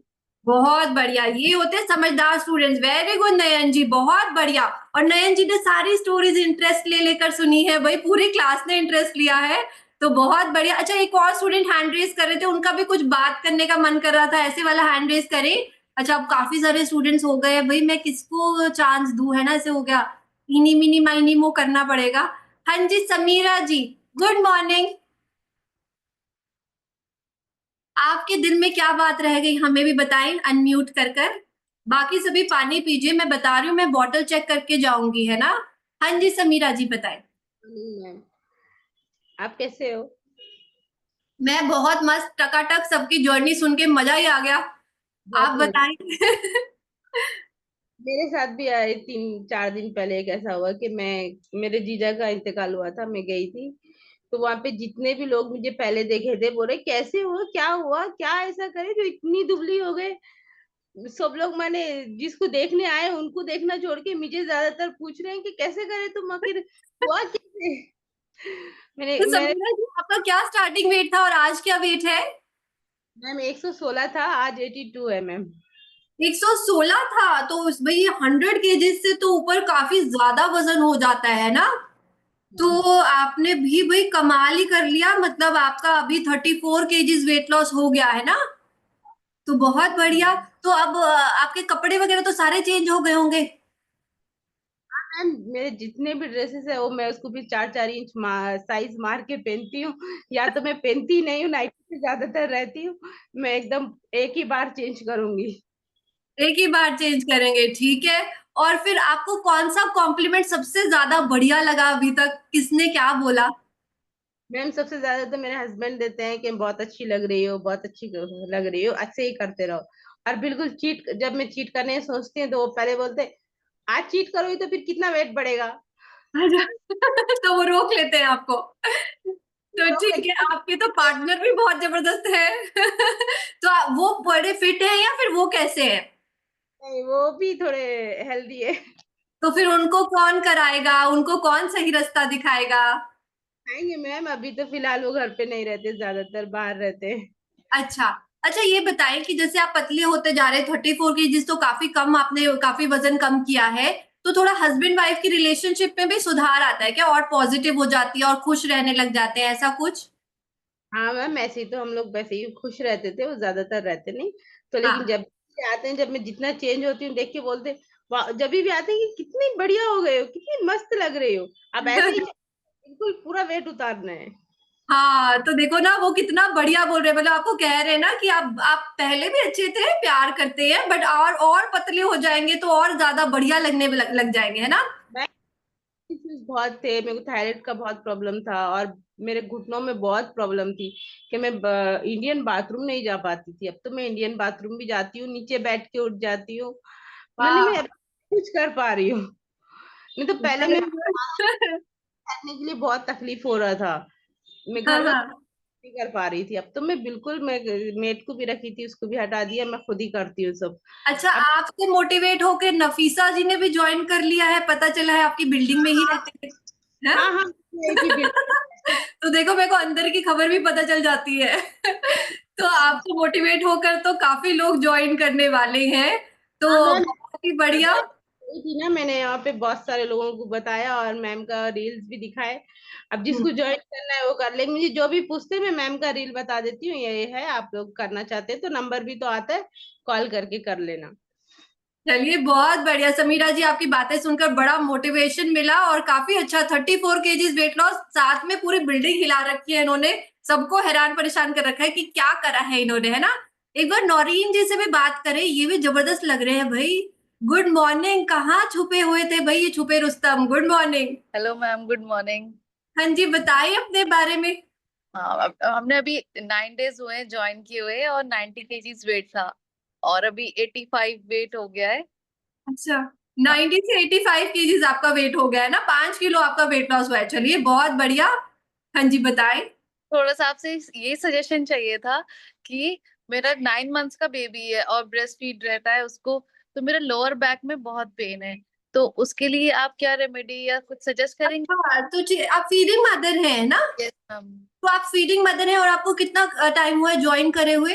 बहुत बढ़िया, ये होते हैं समझदार स्टूडेंट्स। वेरी गुड नयन जी, बहुत बढ़िया। और नयन जी ने सारी स्टोरीज इंटरेस्ट ले लेकर सुनी है, भाई पूरी क्लास ने इंटरेस्ट लिया है, तो बहुत बढ़िया। अच्छा, एक और स्टूडेंट हैंड रेज कर रहे थे, उनका भी कुछ बात करने का मन कर रहा था, ऐसे वाला हैंड रेज करें। अच्छा, अब काफी सारे स्टूडेंट्स हो गए, भाई मैं किसको चांस दूं, है ना, ऐसे हो गया, इनी मिनी माइनी मो करना पड़ेगा। हाँ जी, समीरा जी, गुड मॉर्निंग। आपके दिल में क्या बात रह गई, हमें भी बताएं अनम्यूट कर कर। बाकी सभी पानी पीजिए, मैं बता रही हूँ, मैं बॉटल चेक करके जाऊंगी, है ना। हाँ जी, समीरा जी बताएं। आप कैसे हो? मैं बहुत मस्त, टकाटक, सबकी जर्नी सुन के मजा ही आ गया। आप बहुत मजा। बताएं। मेरे साथ भी आए 3-4 दिन पहले एक ऐसा हुआ कि मैं मेरे जीजा का इंतकाल हुआ था, मैं गई थी। तो वहां पे जितने भी लोग मुझे पहले देखे थे बोले कैसे हो, क्या हुआ, क्या ऐसा करे जो इतनी दुबली हो गए। सब लोग माने जिसको देखने आए उनको देखना छोड़ के मुझे ज्यादातर पूछ रहे हैं कि कैसे करे तुम, आखिर हुआ कैसे। तो मेरे समीरा जी, आपका क्या स्टार्टिंग वेट था और आज क्या वेट है? मैम 116 था, आज 82 है मैम। 116 था तो भाई 100 kg से तो ऊपर काफी ज्यादा वजन हो जाता है ना। तो आपने भी भाई कमाल ही कर लिया, मतलब आपका अभी 34 kg वेट लॉस हो गया है ना। तो बहुत बढ़िया। तो अब आपके कपड़े वगैरह तो सारे चेंज हो गए होंगे। मैम मेरे जितने भी ड्रेसेस है वो मैं उसको भी 4-4 इंच साइज मार के पहनती हूँ। या तो मैं पहनती नहीं हूँ, नाइटी से ज्यादातर रहती हूँ। मैं एकदम एक ही बार चेंज करूंगी। एक ही बार चेंज करेंगे, ठीक है। और फिर आपको कौन सा कॉम्प्लीमेंट सबसे ज्यादा बढ़िया लगा अभी तक, किसने क्या बोला? मैम सबसे ज्यादा तो मेरे हस्बैंड देते हैं कि बहुत अच्छी लग रही हो, बहुत अच्छी लग रही हो, अच्छे ही करते रहो। और बिल्कुल चीट, जब मैं चीट करने सोचती हूँ तो वो पहले बोलते हैं, आज चीट करोगी तो फिर कितना वेट बढ़ेगा। अच्छा। तो वो रोक लेते हैं आपको। तो ठीक है, आपके तो पार्टनर भी बहुत जबरदस्त है। तो वो बड़े फिट है या फिर वो कैसे है? नहीं, वो भी थोड़े हेल्दी है। तो फिर उनको कौन कराएगा, उनको कौन सही रास्ता दिखाएगा? आएंगे मैम, अभी तो फिलहाल वो घर पे नहीं रहते, ज्यादातर बाहर रहते हैं। अच्छा। अच्छा, ये बताएं कि जैसे आप पतले होते जा रहे हैं, 34 kg तो काफी कम, आपने काफी वजन कम किया है। तो थोड़ा हस्बैंड वाइफ की रिलेशनशिप में भी सुधार आता है क्या, और पॉजिटिव हो जाती है और खुश रहने लग जाते हैं, ऐसा कुछ? हाँ मैम, ऐसे ही तो हम लोग वैसे ही खुश रहते थे, वो ज्यादातर रहते नहीं। तो लेकिन हाँ। जब भी आते हैं, जब मैं जितना चेंज होती हूँ देख के बोलते, वाह, जब भी आते हैं कि कितनी बढ़िया हो गए हो, कितनी मस्त लग रही हो। अब ऐसे ही बिल्कुल पूरा वेट उतारना है। हाँ, तो देखो ना वो कितना बढ़िया बोल रहे हैं, मतलब आपको कह रहे हैं ना कि आप पहले भी अच्छे थे, प्यार करते हैं, बट और पतले हो जाएंगे तो और ज्यादा बढ़िया लगने में लग जाएंगे, है ना। मैं issues बहुत थे, मेरे को थायराइड का बहुत प्रॉब्लम था और मेरे घुटनों में बहुत प्रॉब्लम थी कि मैं इंडियन बाथरूम नहीं जा पाती थी। अब तो मैं इंडियन बाथरूम भी जाती हूँ, नीचे बैठ के उठ जाती हूँ। मतलब मैं वाह। अब कुछ कर पा रही हूँ। नहीं तो पहले मैं वेरी गुड। करने के लिए बहुत तकलीफ हो रहा था, मैं हाँ घर का हाँ। नहीं कर पा रही थी। अब तो मैं बिल्कुल, मैं मेट को भी रखी थी, उसको भी हटा दिया, मैं खुद ही करती हूँ सब। अच्छा, अब आपसे मोटिवेट होकर नफीसा जी ने भी ज्वाइन कर लिया है, पता चला है आपकी बिल्डिंग में ही रहते हैं। हाँ? हाँ हाँ, यही थी बिल्कुल। तो देखो, मेरे को अंदर की खबर भी पता चल जाती है। तो आपको मोटिवेट होकर तो काफी लोग ज्वाइन करने वाले हैं। तो हाँ मैम, बहुत ही बढ़िया। गई थी ना, मैंने यहाँ पे बहुत सारे लोगों को बताया और मैम का रील्स भी दिखाए। अब जिसको ज्वाइन करना है वो कर ले, मुझे जो भी पूछते हैं मैं मैम का रील बता देती हूँ, ये है, आप लोग करना चाहते हैं तो नंबर भी तो आता है, कॉल करके कर लेना। चलिए, बहुत बढ़िया समीरा जी, आपकी बातें सुनकर बड़ा मोटिवेशन मिला और काफी अच्छा। 34 kg वेट लॉस, साथ में पूरी बिल्डिंग हिला रखी है इन्होंने, सबको हैरान परेशान कर रखा है कि क्या करा है इन्होंने, है ना। एक बार नौरीन जी से भी बात करें, ये भी जबरदस्त लग रहे हैं भाई। गुड मॉर्निंग, कहाँ छुपे हुए थे भाई ये छुपे Rustam, good morning. Hello ma'am, good morning. हाँ जी, बताइए अपने बारे में। हाँ, हमने अभी 9 डेज हुए हैं ज्वाइन किए हुए और 90 केजीज वेट था और अभी 85 वेट हो गया है। अच्छा, हाँ, 90 से 85 kg आपका वेट हो गया है ना, 5 किलो आपका वेट लॉस हुआ है, चलिए बहुत बढ़िया। हाँ जी, बताएं। थोड़ा सा आपसे ये सजेशन चाहिए था कि मेरा 9 मंथ्स का बेबी है और ब्रेस्ट फीड रहता है उसको, तो मेरा लोअर बैक में बहुत पेन है। तो उसके लिए आप क्या रेमेडी या कुछ सजेस्ट करेंगे? अच्छा, तो आप फीडिंग मदर हैं ना? Yes ma'am. तो आप फीडिंग मदर हैं और आपको कितना टाइम हुआ है ज्वाइन करे हुए?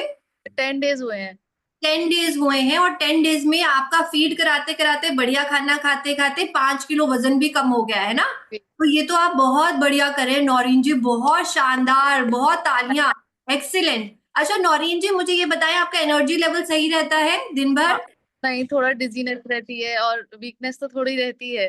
10 डेज हुए हैं। 10 डेज हुए हैं, और 10 डेज में आपका फीड कराते कराते, बढ़िया खाना खाते खाते 5 किलो वजन भी कम हो गया है ना। तो ये तो आप बहुत बढ़िया करें नौरीन जी, बहुत शानदार, बहुत तालियां, एक्सीलेंट। अच्छा नौरीन जी, मुझे ये बताएं, आपका एनर्जी लेवल सही रहता है दिन हाँ, भर? नहीं, थोड़ा डिजीनेस रहती है और वीकनेस तो थोड़ी रहती है।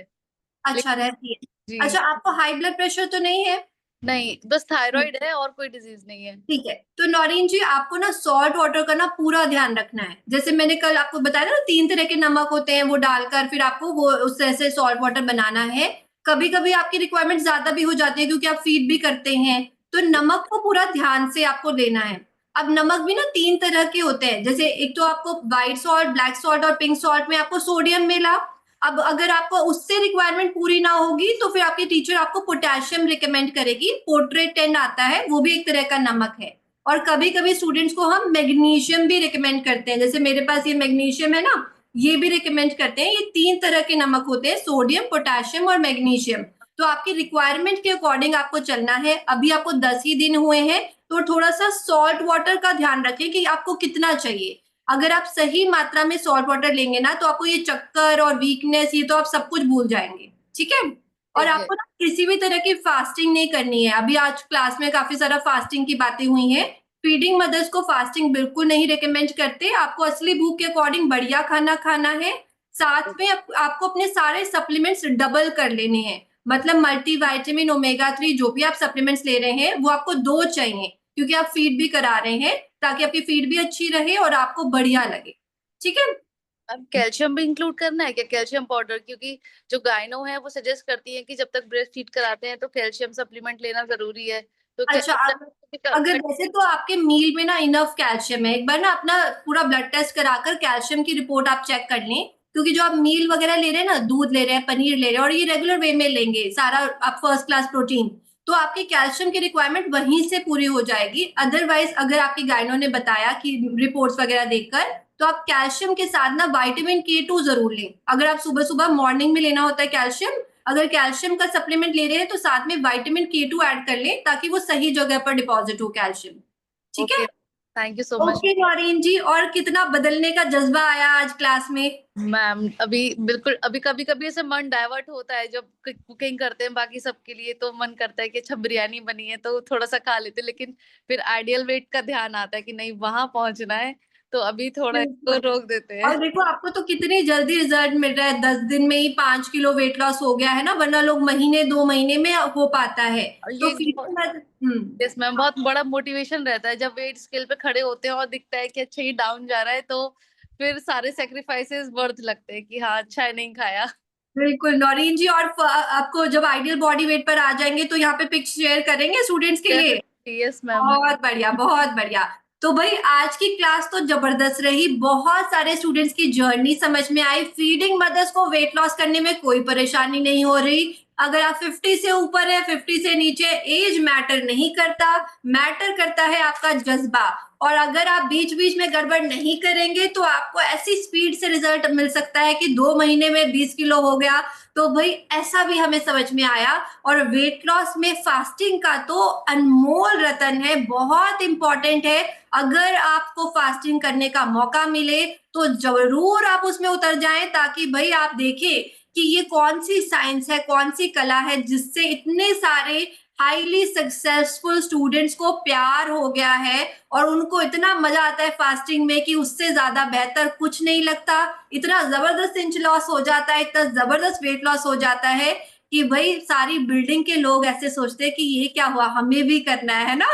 अच्छा रहती है। जी अच्छा, आपको हाई ब्लड प्रेशर तो नहीं है? नहीं, बस थायराइड है और कोई डिजीज नहीं है। ठीक है। तो नौरीन जी, आपको ना सॉल्ट वाटर का ना पूरा ध्यान रखना है, जैसे मैंने कल आपको बताया ना 3 तरह के नमक होते हैं, वो डालकर फिर आपको वो उस तरह से सॉल्ट वाटर बनाना है। कभी कभी आपकी रिक्वायरमेंट ज्यादा भी हो जाती है क्योंकि आप फीड भी करते हैं, तो नमक को पूरा ध्यान से आपको लेना है। अब नमक भी ना 3 तरह के होते हैं, जैसे एक तो आपको व्हाइट सॉल्ट, ब्लैक सॉल्ट और पिंक सॉल्ट में आपको सोडियम मिला। अब अगर आपको उससे रिक्वायरमेंट पूरी ना होगी तो फिर आपकी टीचर आपको पोटेशियम रिकमेंड करेगी। पोर्ट्रेट 10 आता है, वो भी एक तरह का नमक है। और कभी कभी स्टूडेंट्स को हम मैग्नीशियम भी रिकमेंड करते हैं, जैसे मेरे पास ये मैग्नीशियम है ना, ये भी रिकमेंड करते हैं। ये 3 तरह के नमक होते हैं, सोडियम, पोटेशियम और मैग्नीशियम। तो आपकी रिक्वायरमेंट के अकॉर्डिंग आपको चलना है। अभी आपको 10 ही दिन हुए हैं, तो थोड़ा सा सॉल्ट वाटर का ध्यान रखें कि आपको कितना चाहिए। अगर आप सही मात्रा में सॉल्ट वाटर लेंगे ना, तो आपको ये चक्कर और वीकनेस, ये तो आप सब कुछ भूल जाएंगे। ठीक है। और ठीक है। आपको ना किसी भी तरह की फास्टिंग नहीं करनी है। अभी आज क्लास में काफी सारा फास्टिंग की बातें हुई हैं। फीडिंग मदर्स को फास्टिंग बिल्कुल नहीं रिकमेंड करते। आपको असली भूख के अकॉर्डिंग बढ़िया खाना खाना है। साथ में आपको अपने सारे सप्लीमेंट्स डबल कर लेने हैं। मतलब मल्टीविटामिन, ओमेगा 3 जो भी आप सप्लीमेंट्स ले रहे हैं वो आपको 2 चाहिए, क्योंकि आप फीड भी करा रहे हैं, ताकि आपकी फीड भी अच्छी रहे और आपको बढ़िया लगे। ठीक है। अब कैल्शियम भी इंक्लूड करना है क्या, कैल्शियम पाउडर? क्योंकि जो गायनो है वो सजेस्ट करती है कि जब तक ब्रेस्ट फीड कराते हैं तो कैल्शियम सप्लीमेंट लेना जरूरी है। तो अच्छा, अगर वैसे तो आपके मील में ना इनफ कैल्शियम है। एक बार ना अपना पूरा ब्लड टेस्ट कराकर कैल्शियम की रिपोर्ट आप चेक कर लें, क्योंकि जो आप मील वगैरह ले रहे हैं ना, दूध ले रहे हैं, पनीर ले रहे हैं और ये रेगुलर वे में लेंगे सारा आप फर्स्ट क्लास प्रोटीन, तो आपकी कैल्शियम की रिक्वायरमेंट वहीं से पूरी हो जाएगी। अदरवाइज अगर आपकी गायनो ने बताया कि रिपोर्ट्स वगैरह देखकर, तो आप कैल्शियम के साथ ना विटामिन K2 जरूर लें। अगर आप सुबह सुबह मॉर्निंग में लेना होता है कैल्शियम, अगर कैल्शियम का सप्लीमेंट ले रहे हैं तो साथ में विटामिन K2 ऐड कर लें, ताकि वो सही जगह पर डिपॉजिट हो कैल्शियम। ठीक है। Thank you so much okay Naureen ji, और कितना बदलने का जज्बा आया आज क्लास में। मैम। अभी बिल्कुल, अभी कभी कभी ऐसे मन डाइवर्ट होता है जब कुकिंग करते हैं बाकी सबके लिए, तो मन करता है कि अच्छा बिरयानी बनी है तो थोड़ा सा खा लेते, लेकिन फिर आइडियल वेट का ध्यान आता है कि नहीं वहां पहुंचना है, तो अभी थोड़ा इसको रोक देते हैं। और देखो आपको तो कितनी जल्दी रिजल्ट मिल रहा है, 10 दिन में ही 5 किलो वेट लॉस हो गया है ना, वरना लोग महीने 2 महीने में हो पाता है। तो यस मैम, बहुत बड़ा मोटिवेशन रहता है जब वेट स्केल पे खड़े होते हैं और दिखता है कि अच्छा ये डाउन जा रहा है, तो फिर सारे सेक्रीफाइसेस वर्थ लगते हैं कि हाँ अच्छा है नहीं खाया। बिल्कुल नौरीन जी, और आपको जब आइडियल बॉडी वेट पर आ जाएंगे तो यहाँ पे पिक्स शेयर करेंगे स्टूडेंट्स के लिए। Yes ma'am. बहुत बढ़िया, बहुत बढ़िया। तो भाई आज की क्लास तो जबरदस्त रही, बहुत सारे स्टूडेंट्स की जर्नी समझ में आई। फीडिंग मदर्स को वेट लॉस करने में कोई परेशानी नहीं हो रही। अगर आप 50 से ऊपर है, 50 से नीचे, एज मैटर नहीं करता, मैटर करता है आपका जज्बा। और अगर आप बीच बीच में गड़बड़ नहीं करेंगे तो आपको ऐसी स्पीड से रिजल्ट मिल सकता है कि 2 महीने में 20 किलो हो गया। तो भाई ऐसा भी हमें समझ में आया। और वेट लॉस में फास्टिंग का तो अनमोल रतन है, बहुत इंपॉर्टेंट है। अगर आपको फास्टिंग करने का मौका मिले तो जरूर आप उसमें उतर जाएं, ताकि भाई आप देखें कि ये कौन सी साइंस है, कौन सी कला है, जिससे इतने सारे हाईली सक्सेसफुल स्टूडेंट्स को प्यार हो गया है और उनको इतना मजा आता है फास्टिंग में कि उससे ज्यादा बेहतर कुछ नहीं लगता। इतना जबरदस्त इंच लॉस हो जाता है, इतना जबरदस्त वेट लॉस हो जाता है कि भाई सारी बिल्डिंग के लोग ऐसे सोचते हैं कि ये क्या हुआ, हमें भी करना है ना।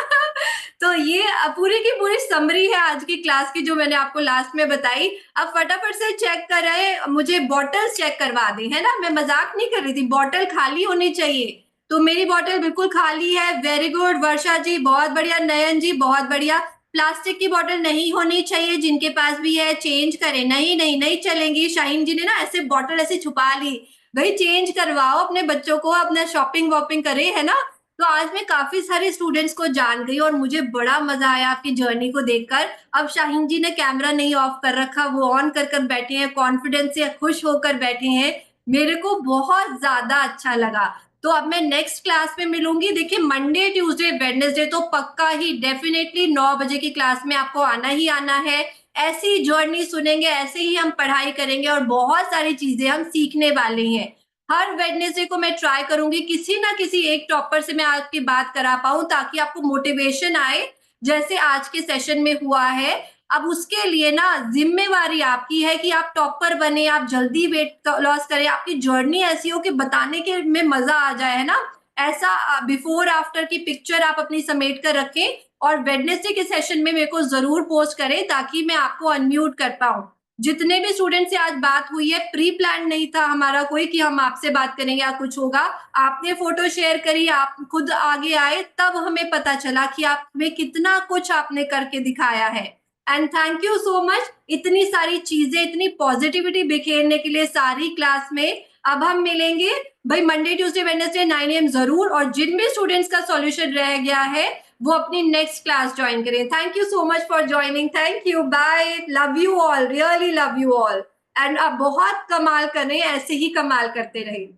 तो ये पूरी की पूरी समरी है आज की क्लास की, जो मैंने आपको लास्ट में बताई। अब फटाफट से चेक कर रहे, मुझे बॉटल्स चेक करवा दी है ना, मैं मजाक नहीं कर रही थी, बॉटल खाली होनी चाहिए। तो मेरी बॉटल बिल्कुल खाली है। वेरी गुड वर्षा जी, बहुत बढ़िया। नयन जी बहुत बढ़िया। प्लास्टिक की बॉटल नहीं होनी चाहिए, जिनके पास भी है चेंज करें। नहीं नहीं नहीं चलेंगी। शाहीन जी ने ना ऐसे बॉटल ऐसे छुपा ली, भाई चेंज करवाओ अपने बच्चों को, अपना शॉपिंग वॉपिंग करे, है ना। तो आज मैं काफी सारे स्टूडेंट्स को जान गई और मुझे बड़ा मजा आया आपकी जर्नी को देखकर। अब शाहीन जी ने कैमरा नहीं ऑफ कर रखा, वो ऑन कर कर बैठे हैं, कॉन्फिडेंस से खुश होकर बैठे हैं। मेरे को बहुत ज्यादा अच्छा लगा। तो अब मैं नेक्स्ट क्लास में मिलूंगी। देखिए मंडे, ट्यूसडे, वेडनेसडे तो पक्का ही डेफिनेटली 9 बजे की क्लास में आपको आना ही आना है। ऐसी जर्नी सुनेंगे, ऐसे ही हम पढ़ाई करेंगे और बहुत सारी चीजें हम सीखने वाले हैं। हर वेडनेसडे को मैं ट्राई करूंगी किसी ना किसी एक टॉपर से मैं आपकी बात करा पाऊं, ताकि आपको मोटिवेशन आए, जैसे आज के सेशन में हुआ है। अब उसके लिए ना जिम्मेवारी आपकी है कि आप टॉपर बने, आप जल्दी वेट लॉस करें, आपकी जर्नी ऐसी हो कि बताने के में मजा आ जाए, है ना। ऐसा बिफोर आफ्टर की पिक्चर आप अपनी समेट कर रखें और वेडनेसडे के सेशन में मेरे को जरूर पोस्ट करें, ताकि मैं आपको अनम्यूट कर पाऊं। जितने भी स्टूडेंट से आज बात हुई है, प्री प्लान नहीं था हमारा कोई कि हम आपसे बात करेंगे या कुछ होगा। आपने फोटो शेयर करी, आप खुद आगे आए, तब हमें पता चला कि आप में कितना कुछ आपने करके दिखाया है। And thank you so much इतनी सारी चीजें, इतनी पॉजिटिविटी बिखेरने के लिए सारी क्लास में। अब हम मिलेंगे भाई मंडे ट्यूसडे वेडनेसडे 9 AM जरूर, और जिन भी स्टूडेंट्स का सॉल्यूशन रह गया है वो अपनी नेक्स्ट क्लास ज्वाइन करें। Thank you so much for joining, thank you, bye, love you all, really love you all. And आप बहुत कमाल कर रहे हैं, ऐसे ही कमाल करते रहिए।